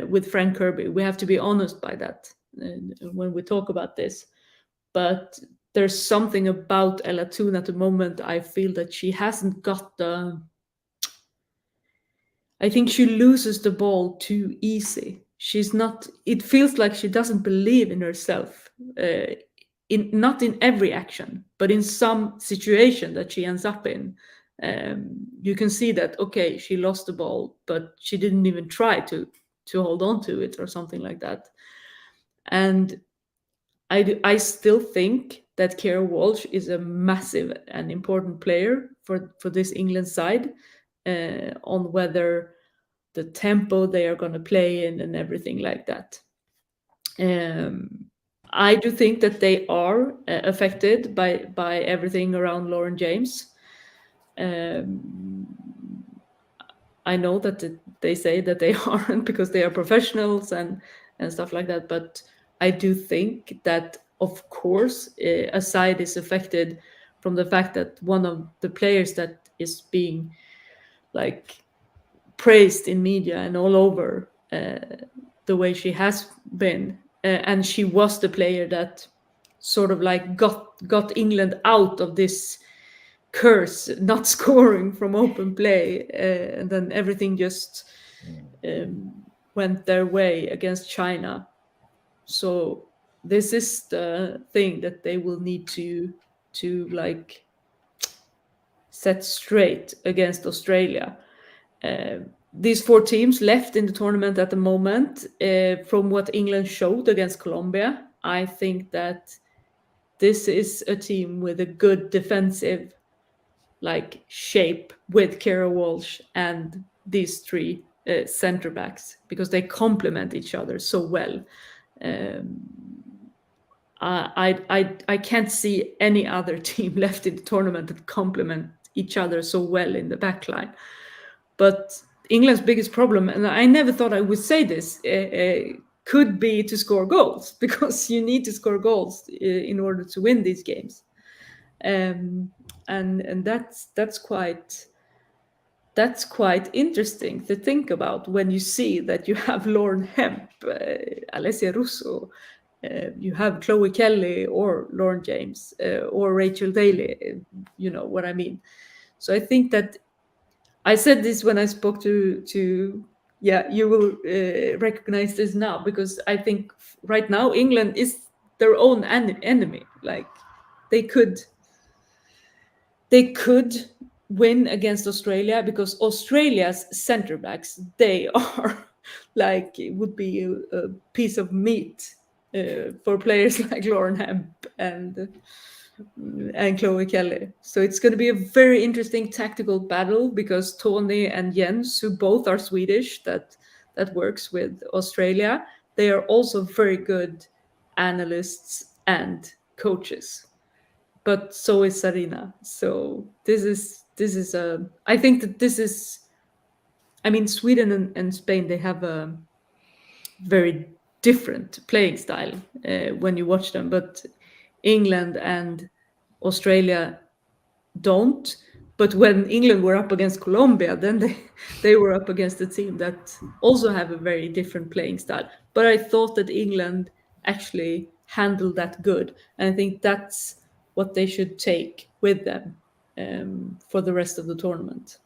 with Frank Kirby. We have to be honest by that when we talk about this. But there's something about Ella Toon at the moment. I feel that she hasn't got the. I think she loses the ball too easy. She's not. It feels like she doesn't believe in herself. Not in every action, but in some situation that she ends up in, you can see that, okay, she lost the ball, but she didn't even try to hold on to it or something like that. And I still think that Keira Walsh is a massive and important player for this England side, on whether the tempo they are going to play in and everything like that. I do think that they are affected by everything around Lauren James. I know that they say that they aren't because they are professionals and stuff like that, but I do think that, of course, a side is affected from the fact that one of the players that is being praised in media and all over the way she has been, and she was the player that sort of got England out of this curse, not scoring from open play, and then everything just went their way against China. So this is the thing that they will need to set straight against Australia. These 4 teams left in the tournament at the moment, from what England showed against Colombia, I think that this is a team with a good defensive shape with Keira Walsh and these 3 center backs, because they complement each other so well. I can't see any other team left in the tournament that complement each other so well in the backline. But England's biggest problem, and I never thought I would say this, could be to score goals, because you need to score goals in order to win these games. and that's quite interesting to think about when you see that you have Lauren Hemp, Alessia Russo, you have Chloe Kelly or Lauren James or Rachel Daly. You know what I mean. So I think that I said this when I spoke to yeah, you will recognize this now, because I think right now England is their own enemy. Like they could win against Australia, because Australia's center backs, they are like, it would be a piece of meat for players like Lauren Hemp and Chloe Kelly. So it's going to be a very interesting tactical battle, because Tony and Jens, who both are Swedish, that works with Australia, they are also very good analysts and coaches. But so is Sarina. So this is I think that this is, I mean, Sweden and Spain, they have a very different playing style when you watch them, but England and Australia don't. But when England were up against Colombia, then they were up against a team that also have a very different playing style. But I thought that England actually handled that good, and I think that's what they should take with them for the rest of the tournament.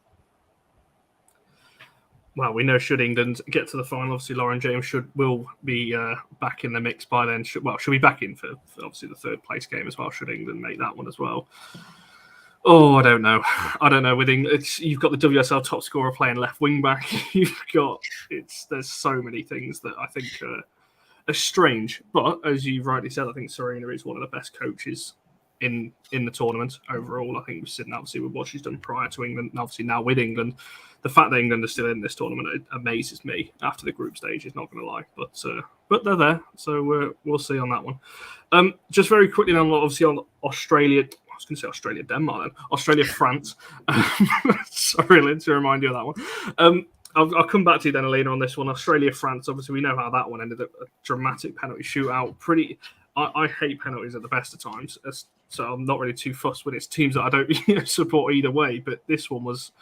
Well, we know should England get to the final, obviously Lauren James will be back in the mix by then. She'll be back in for obviously the third place game as well, should England make that one as well. Oh, I don't know. With England, you've got the WSL top scorer playing left wing back. There's so many things that I think are strange. But as you rightly said, I think Sarina is one of the best coaches in the tournament overall. I think we've seen obviously with what she's done prior to England, and obviously now with England. The fact that England are still in this tournament, it amazes me after the group stage, is not going to lie. But they're there, so we'll see on that one. Just very quickly then, obviously on Australia. I was going to say Australia, Denmark then. Australia, France. Sorry, Lynn, to remind you of that one. I'll come back to you then, Alina, on this one. Australia, France, obviously we know how that one ended. A dramatic penalty shootout. I hate penalties at the best of times, so I'm not really too fussed when it's teams that I don't support either way. But this one was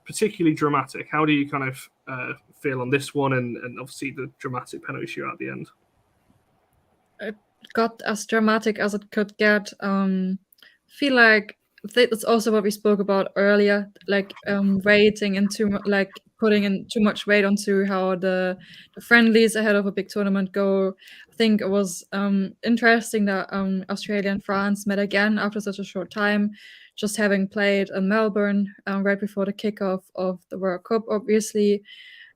particularly dramatic. How do you kind of feel on this one and obviously the dramatic penalty shootout at the end? It got as dramatic as it could get. Feel like that's also what we spoke about earlier, like weighting into like putting in too much weight onto how the friendlies ahead of a big tournament go. I think it was interesting that Australia and France met again after such a short time, just having played in Melbourne right before the kickoff of the World Cup, obviously.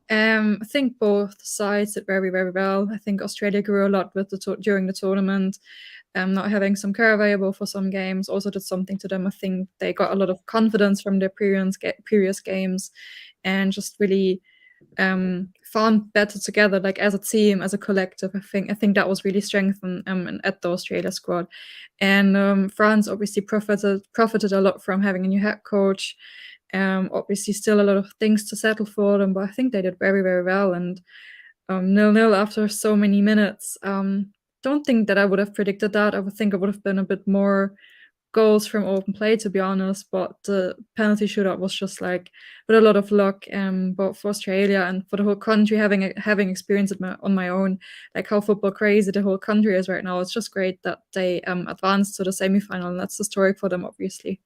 I think both sides did very, very well. I think Australia grew a lot with during the tournament. Not having some care available for some games also did something to them. I think they got a lot of confidence from their previous games and just really found better together, like as a team, as a collective. I think that was really strengthened at the Australia squad. And France obviously profited a lot from having a new head coach. Obviously still a lot of things to settle for them, but I think they did very, very well. And 0-0 after so many minutes. Don't think that I would have predicted that. I would think it would have been a bit more goals from open play, to be honest. But the penalty shootout was just like with a lot of luck, both for Australia and for the whole country. Having experienced it on my own, like how football crazy the whole country is right now. It's just great that they advanced to the semi-final, and that's historic for them, obviously.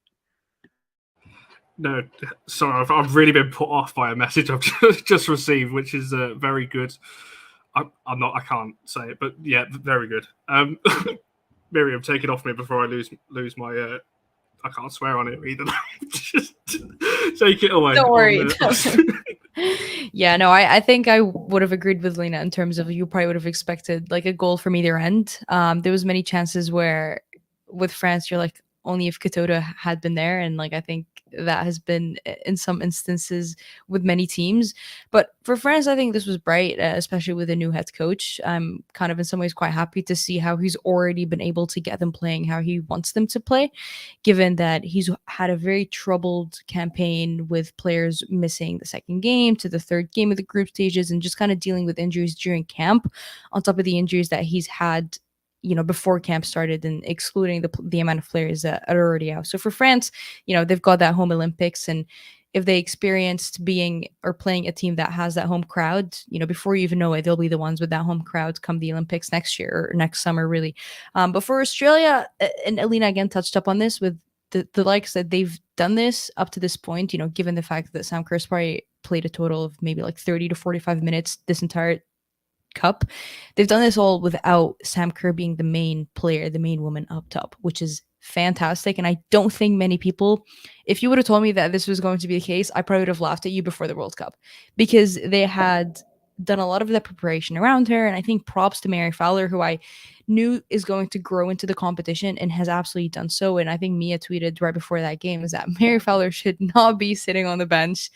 No, sorry, I've really been put off by a message I've just received, which is very good. I can't say it, but yeah, very good. Miriam, take it off me before I lose my. I can't swear on it either. Just take it away. Don't worry. Yeah, no, I think I would have agreed with Lena in terms of you probably would have expected like a goal from either end. There was many chances where with France, you're like, only if Katoda had been there. And like, I think that has been in some instances with many teams. But for France, I think this was bright, especially with a new head coach. I'm kind of in some ways quite happy to see how he's already been able to get them playing how he wants them to play, given that he's had a very troubled campaign with players missing the second game to the third game of the group stages and just kind of dealing with injuries during camp on top of the injuries that he's had before camp started, and excluding the amount of players that are already out. So for France, they've got that home Olympics, and if they experienced being or playing a team that has that home crowd, before you even know it, they'll be the ones with that home crowd come the Olympics next year or next summer, really. But for Australia, and Alina again touched up on this with the likes that they've done this up to this point, given the fact that Sam Kerr's probably played a total of maybe like 30 to 45 minutes this entire cup. They've done this all without Sam Kerr being the main player, the main woman up top, which is fantastic. And I don't think many people, if you would have told me that this was going to be the case, I probably would have laughed at you before the World Cup, because they had done a lot of the preparation around her. And I think props to Mary Fowler, who I knew is going to grow into the competition and has absolutely done so. And I think Mia tweeted right before that game is that Mary Fowler should not be sitting on the bench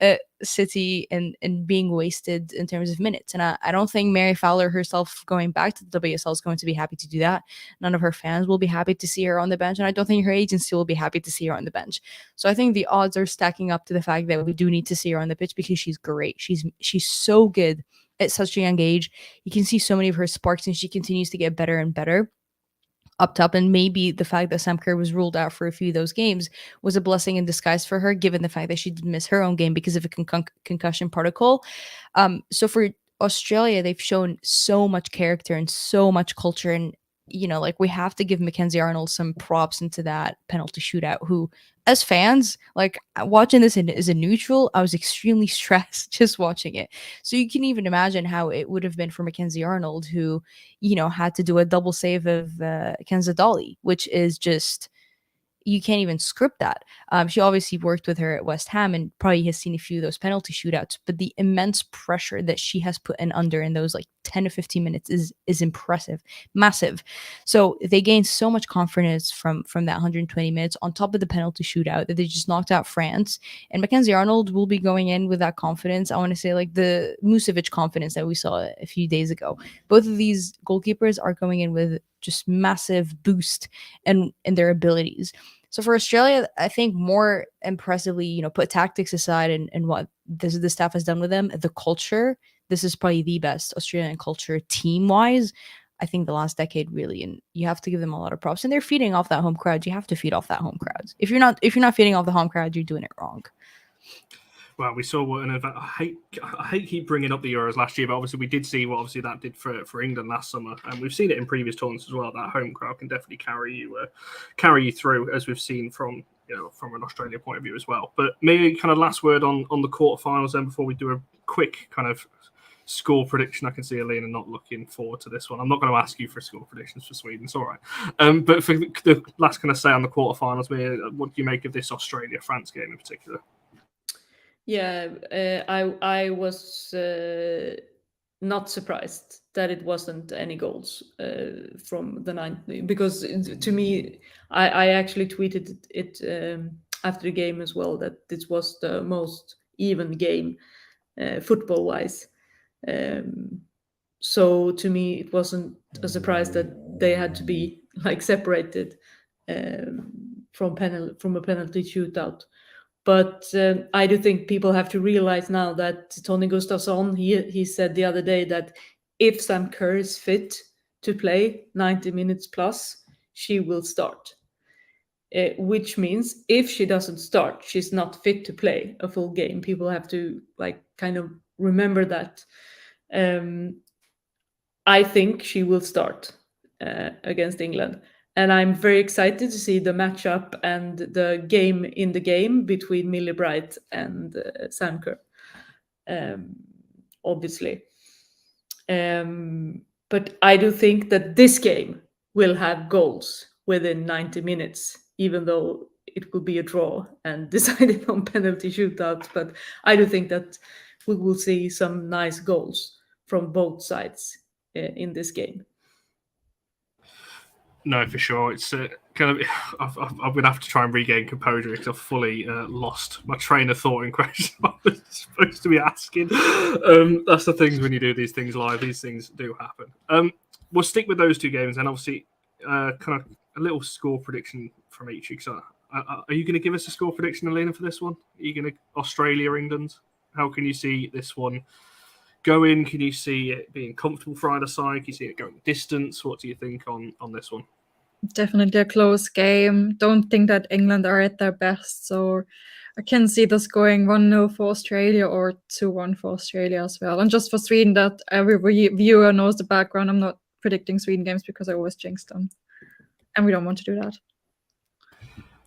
at City and being wasted in terms of minutes. And I don't think Mary Fowler herself going back to the WSL is going to be happy to do that. None of her fans will be happy to see her on the bench, and I don't think her agency will be happy to see her on the bench. So I think the odds are stacking up to the fact that we do need to see her on the pitch, because she's great. She's so good at such a young age. You can see so many of her sparks, and she continues to get better and better up top. And maybe the fact that Sam Kerr was ruled out for a few of those games was a blessing in disguise for her, given the fact that she did miss her own game because of a concussion protocol. So for Australia, they've shown so much character and so much culture. And, we have to give Mackenzie Arnold some props into that penalty shootout, who, as fans, watching this as a neutral, I was extremely stressed just watching it. So you can even imagine how it would have been for Mackenzie Arnold, who, had to do a double save of Kenza Dolly, which is just, you can't even script that. She obviously worked with her at West Ham and probably has seen a few of those penalty shootouts, but the immense pressure that she has put in those 10 to 15 minutes is impressive, massive. So they gained so much confidence from that 120 minutes on top of the penalty shootout that they just knocked out France. And Mackenzie Arnold will be going in with that confidence. I want to say the Musovic confidence that we saw a few days ago. Both of these goalkeepers are going in with just massive boost in their abilities. So for Australia, I think more impressively, put tactics aside and what the staff has done with them, the culture, this is probably the best Australian culture team-wise, I think, the last decade, really. And you have to give them a lot of props. And they're feeding off that home crowd. You have to feed off that home crowd. If you're not feeding off the home crowd, you're doing it wrong. Well, we saw what an event. I hate keep bringing up the Euros last year, but obviously we did see what obviously that did for England last summer, and we've seen it in previous tournaments as well. That home crowd can definitely carry you through, as we've seen from an Australia point of view as well. But maybe kind of last word on the quarterfinals then, before we do a quick kind of score prediction. I can see Alina not looking forward to this one. I'm not going to ask you for score predictions for Sweden. It's all right. But for the last kind of say on the quarterfinals, what do you make of this Australia-France game in particular? Yeah, I was not surprised that it wasn't any goals from the 90, because to me, I actually tweeted it after the game as well, that this was the most even game football-wise. So to me, it wasn't a surprise that they had to be separated from a penalty shootout. But I do think people have to realize now that Tony Gustafsson, he said the other day that if Sam Kerr is fit to play 90 minutes plus, she will start. Which means if she doesn't start, she's not fit to play a full game. People have to kind of remember that. I think she will start against England. And I'm very excited to see the matchup and the game between Millie Bright and Sam Kerr, obviously. But I do think that this game will have goals within 90 minutes, even though it will be a draw and decided on penalty shootouts. But I do think that we will see some nice goals from both sides in this game. No, for sure. It's kind of. I'm going to have to try and regain composure because I've fully lost my train of thought in question I was supposed to be asking. That's the things when you do these things live. These things do happen. We'll stick with those two games, and obviously, kind of a little score prediction from each. Are you going to give us a score prediction, Alina, for this one? Are you going to Australia, England? How can you see this one going? Can you see it being comfortable for either side? Can you see it going distance? What do you think on this one? Definitely a close game. Don't think that England are at their best. So I can see this going 1-0 for Australia or 2-1 for Australia as well. And just for Sweden, that every viewer knows the background. I'm not predicting Sweden games because I always jinx them. And we don't want to do that.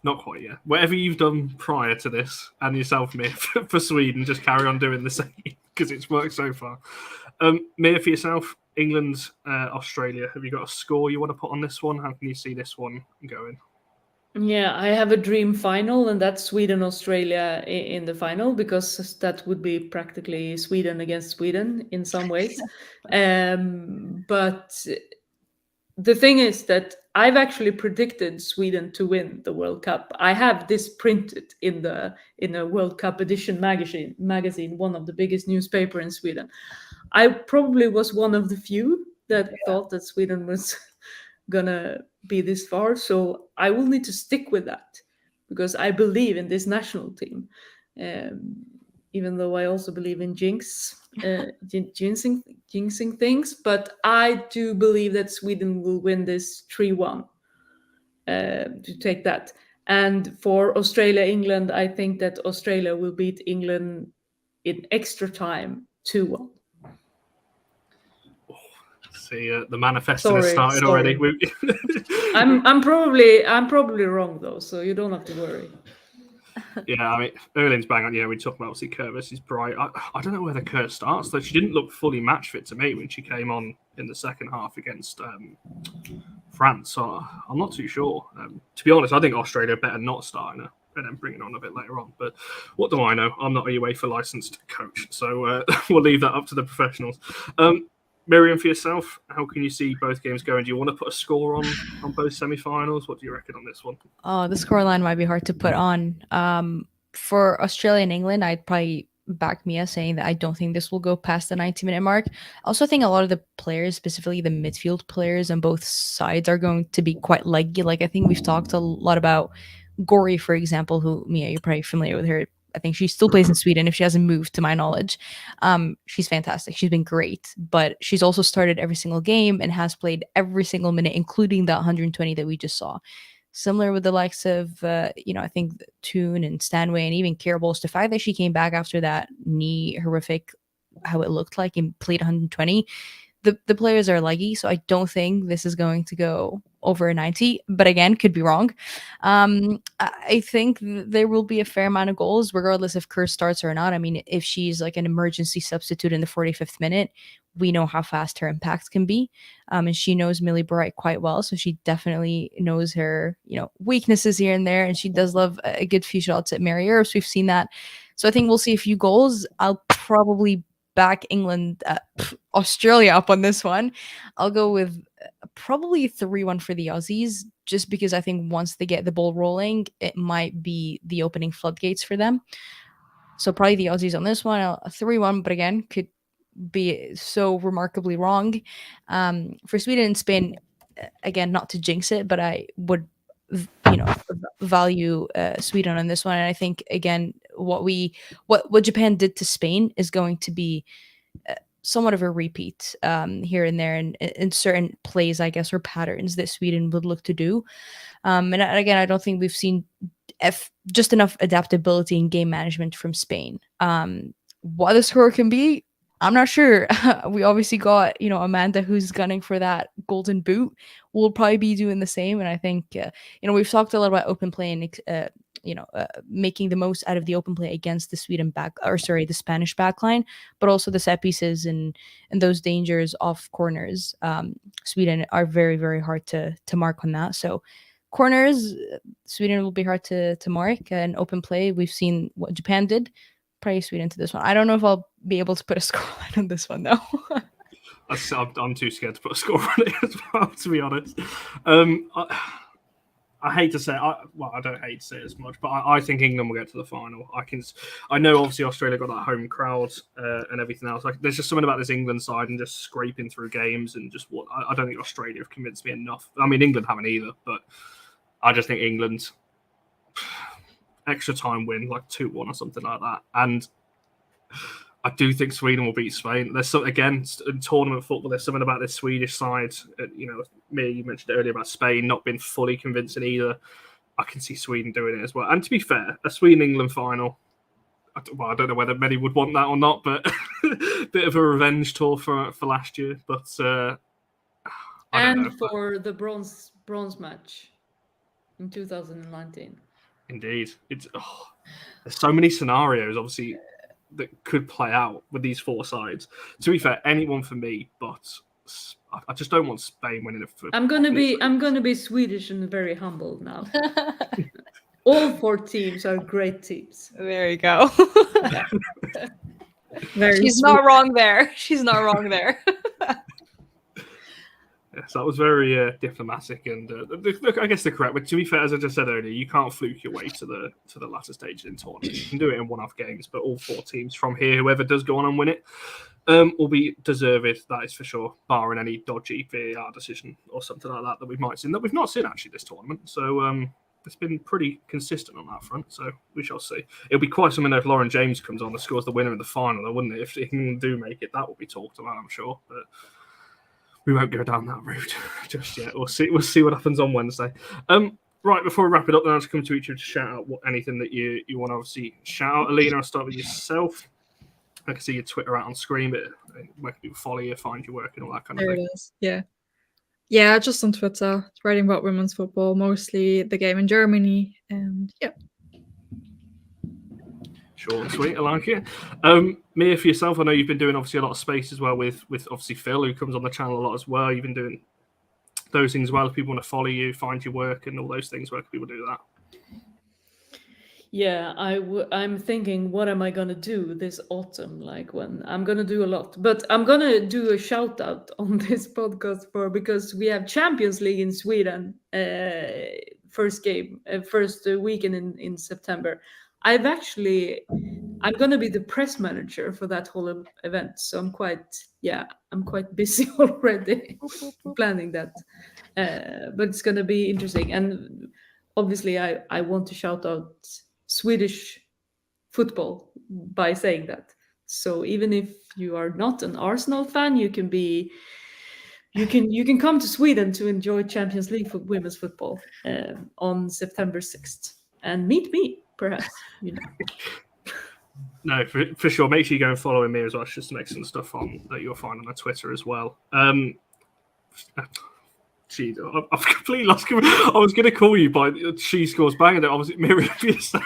Not quite yet. Whatever you've done prior to this and yourself, Mia, for Sweden, just carry on doing the same because it's worked so far. Mia, for yourself, England, Australia, have you got a score you want to put on this one? How can you see this one going? Yeah, I have a dream final, and that's Sweden-Australia in the final, because that would be practically Sweden against Sweden in some ways. But the thing is that I've actually predicted Sweden to win the World Cup. I have this printed in a World Cup edition magazine, one of the biggest newspaper in Sweden. I probably was one of the few that thought that Sweden was gonna be this far. So I will need to stick with that because I believe in this national team. Even though I also believe in jinxing things, but I do believe that Sweden will win this 3-1 to take that. And for Australia, England, I think that Australia will beat England in extra time 2-1. See, the manifesting has started already. I'm probably wrong though, so you don't have to worry. Yeah, I mean, Erling's bang on. Yeah, we talk about obviously Kurt versus Bright. I don't know whether Kurt starts though. She didn't look fully match fit to me when she came on in the second half against France. So I'm not too sure. To be honest, I think Australia better not starting her and then bring it on a bit later on. But what do I know? I'm not a UEFA licensed coach, so we'll leave that up to the professionals. Miriam, for yourself, how can you see both games going? Do you want to put a score on both semi-finals? What do you reckon on this one? Oh, the scoreline might be hard to put on. For Australia and England, I'd probably back Mia saying that I don't think this will go past the 90-minute mark. I also think a lot of the players, specifically the midfield players on both sides, are going to be quite leggy. Like, I think we've talked a lot about Gori, for example, who, Mia, you're probably familiar with her. I think she still plays in Sweden if she hasn't moved, to my knowledge. She's fantastic. She's been great, but she's also started every single game and has played every single minute, including the 120 that we just saw. Similar with the likes of, I think Toon and Stanway and even Kira Bowles. The fact that she came back after that knee horrific, how it looked like, and played 120. The players are leggy, so I don't think this is going to go over 90, but again, could be wrong. I think there will be a fair amount of goals, regardless if Kerr starts or not. I mean, if she's like an emergency substitute in the 45th minute, we know how fast her impact can be. And she knows Millie Bright quite well, so she definitely knows her, weaknesses here and there, and she does love a good few shots at Mary Earps. We've seen that. So I think we'll see a few goals. I'll probably back England, Australia up on this one. I'll go with probably 3-1 for the Aussies, just because I think once they get the ball rolling, it might be the opening floodgates for them. So probably the Aussies on this one, a 3-1, but again, could be so remarkably wrong. For Sweden and Spain, again, not to jinx it, but I would value Sweden on this one. And I think, again, what Japan did to Spain is going to be somewhat of a repeat here and there in certain plays, I guess, or patterns that Sweden would look to do. And again, I don't think we've seen just enough adaptability and game management from Spain. What the score can be, I'm not sure. We obviously got, Amanda, who's gunning for that golden boot. We'll probably be doing the same. And I think, we've talked a lot about open play and, making the most out of the open play against the the Spanish backline, but also the set pieces and those dangers off corners. Sweden are very, very hard to mark on that. So corners, Sweden will be hard to mark. And open play, we've seen what Japan did. Probably Sweden to this one. I don't know if I'll be able to put a scoreline on this one though. I'm too scared to put a score on it as well, to be honest. I hate to say it. I don't hate to say it as much, but I think England will get to the final. I know obviously Australia got that home crowd and everything else. There's just something about this England side and just scraping through games and just what I don't think Australia have convinced me enough. I mean, England haven't either, but I just think England extra time win, like 2-1 or something like that. And I do think Sweden will beat Spain. There's some, again, in tournament football, there's something about this Swedish side. You mentioned earlier about Spain not being fully convincing either. I can see Sweden doing it as well. And to be fair, a Sweden-England final, I don't know whether many would want that or not, but bit of a revenge tour for last year. But I don't know. For the bronze match in 2019. Indeed. There's so many scenarios, obviously, that could play out with these four sides. To be fair, anyone for me, but I just don't want Spain winning it. I'm gonna be Swedish and very humble now. All four teams are great teams. There you go. She's not wrong there. She's not wrong there. Yes, that was very diplomatic, and I guess the correct. But to be fair, as I just said earlier, you can't fluke your way to the latter stages in tournaments. You can do it in one-off games, but all four teams from here, whoever does go on and win it, will be deserved. That is for sure, barring any dodgy VAR decision or something like that we might see that we've not seen actually this tournament. So it's been pretty consistent on that front. So we shall see. It'll be quite something if Lauren James comes on and scores the winner in the final, though, wouldn't it? If England do make it, that will be talked about, I'm sure. But we won't go down that route just yet. We'll see what happens on Wednesday. Right, before we wrap it up, then I'll just come to each of you to shout out anything that you want to obviously shout out. Alina, I'll start with yourself. I can see your Twitter out on screen, but where can people follow you, find your work, and all that kind of thing? There it is. Yeah. Yeah, just on Twitter, writing about women's football, mostly the game in Germany, and yeah. Short and sweet, I like it. Mia, for yourself, I know you've been doing obviously a lot of space as well with obviously Phil, who comes on the channel a lot as well. You've been doing those things as well. If people want to follow you, find your work, and all those things, where can people do that? Yeah, I'm thinking, what am I gonna do this autumn? Like, when I'm gonna do a lot, but I'm gonna do a shout out on this podcast because we have Champions League in Sweden. First weekend in September. I'm gonna be the press manager for that whole event, so I'm quite busy already planning that. But it's gonna be interesting, and obviously I want to shout out Swedish football by saying that. So even if you are not an Arsenal fan, you can come to Sweden to enjoy Champions League for women's football on September 6th and meet me, perhaps. No, for sure. Make sure you go and follow me as well. It's just some excellent stuff that you'll find on Twitter as well. Geez, I've completely lost. I was going to call you by She Scores Bang, and obviously Miriam for yourself.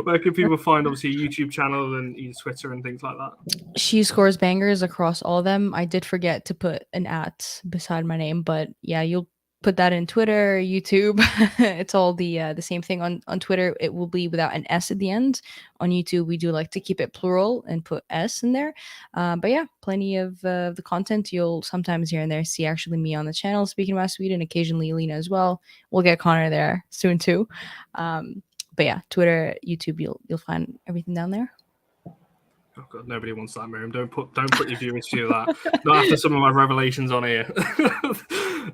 Where can people find obviously a YouTube channel and Twitter and things like that? She Scores Bangers across all of them. I did forget to put an @ beside my name, but yeah, you'll put that in Twitter, YouTube. It's all the same thing. On Twitter, it will be without an S at the end. On YouTube, we do like to keep it plural and put S in there. But yeah, plenty of the content. You'll sometimes here and there see actually me on the channel speaking about Sweden, occasionally Alina as well. We'll get Connor there soon too. But yeah, Twitter, YouTube, you'll find everything down there. Oh God, nobody wants that, Miriam. Don't put your viewers through that. Not after some of my revelations on here.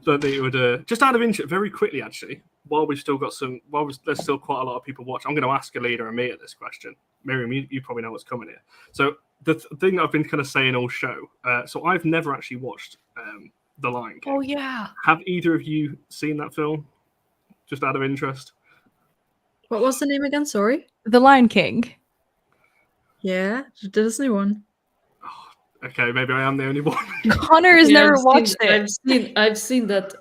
That they would just out of interest, very quickly actually. There's still quite a lot of people watching. I'm going to ask Alina and Mia this question. Miriam, you probably know what's coming here. So the thing that I've been kind of saying all show. So I've never actually watched The Lion King. Oh yeah. Have either of you seen that film? Just out of interest. What was the name again? Sorry. The Lion King. Yeah, the Disney one. Okay, maybe I am the only one. Connor has never watched it. I've seen that.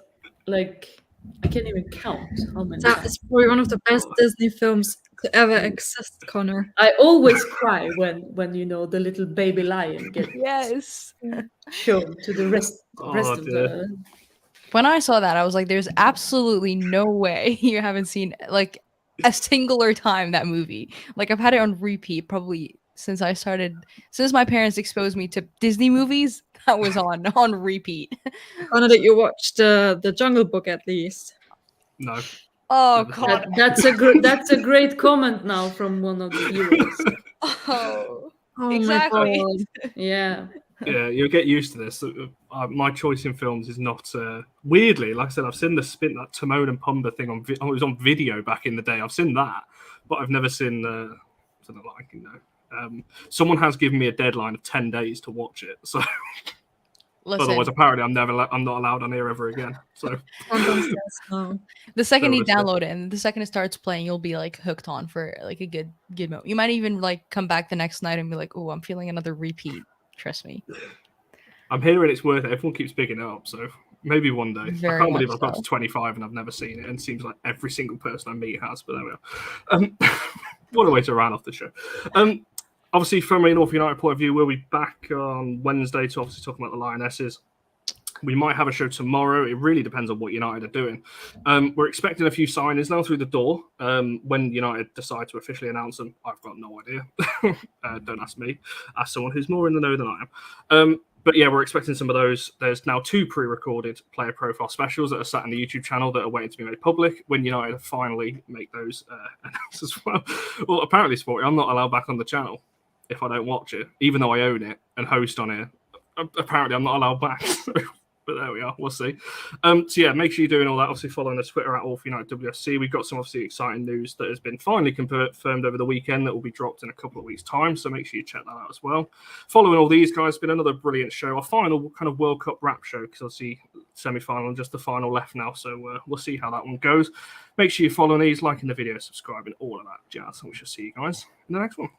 Like, I can't even count how many. That is probably one of the best Disney films to ever exist, Connor. I always cry when the little baby lion gets shown to the rest of the. When I saw that, I was like, "There's absolutely no way you haven't seen like a singular time that movie." Like, I've had it on repeat probably since my parents exposed me to Disney movies. That was on repeat. Connor, did you watch the Jungle Book at least? No. Oh God, that's a great comment now from one of the viewers. Oh exactly. My God. Yeah. Yeah, you'll get used to this. My choice in films is not weirdly. Like I said, I've seen that Timon and Pumbaa thing it was on video back in the day. I've seen that, but I've never seen something like Someone has given me a deadline of 10 days to watch it, so Listen, otherwise apparently I'm not allowed on here ever again. So No. the second you So it's, download it and the second it starts playing, you'll be like hooked on for like a good moment. You might even like come back the next night and be like, "Oh, I'm feeling another repeat." Trust me. I'm hearing it's worth it. Everyone keeps picking it up, so maybe one day. Very I can't much believe I've got so. to 25 and I've never seen it, and it seems like every single person I meet has, but there we are. What a way to round off the show. Obviously, from a North United point of view, we'll be back on Wednesday to obviously talk about the Lionesses. We might have a show tomorrow. It really depends on what United are doing. We're expecting a few signings now through the door. When United decide to officially announce them, I've got no idea. Don't ask me. Ask someone who's more in the know than I am. But yeah, we're expecting some of those. There's now 2 pre-recorded player profile specials that are sat on the YouTube channel that are waiting to be made public when United finally make those announced as well. Well, apparently, Sporty, I'm not allowed back on the channel if I don't watch it, even though I own it and host on it. Apparently, I'm not allowed back. But there we are. We'll see. So yeah, make sure you're doing all that. Obviously, following us Twitter at allforunitedwsc. We've got some obviously exciting news that has been finally confirmed over the weekend that will be dropped in a couple of weeks' time. So make sure you check that out as well. Following all these guys, it's been another brilliant show. Our final kind of World Cup wrap show, because obviously semi-final and just the final left now. So we'll see how that one goes. Make sure you're following these, liking the video, subscribing, all of that jazz. And we shall see you guys in the next one.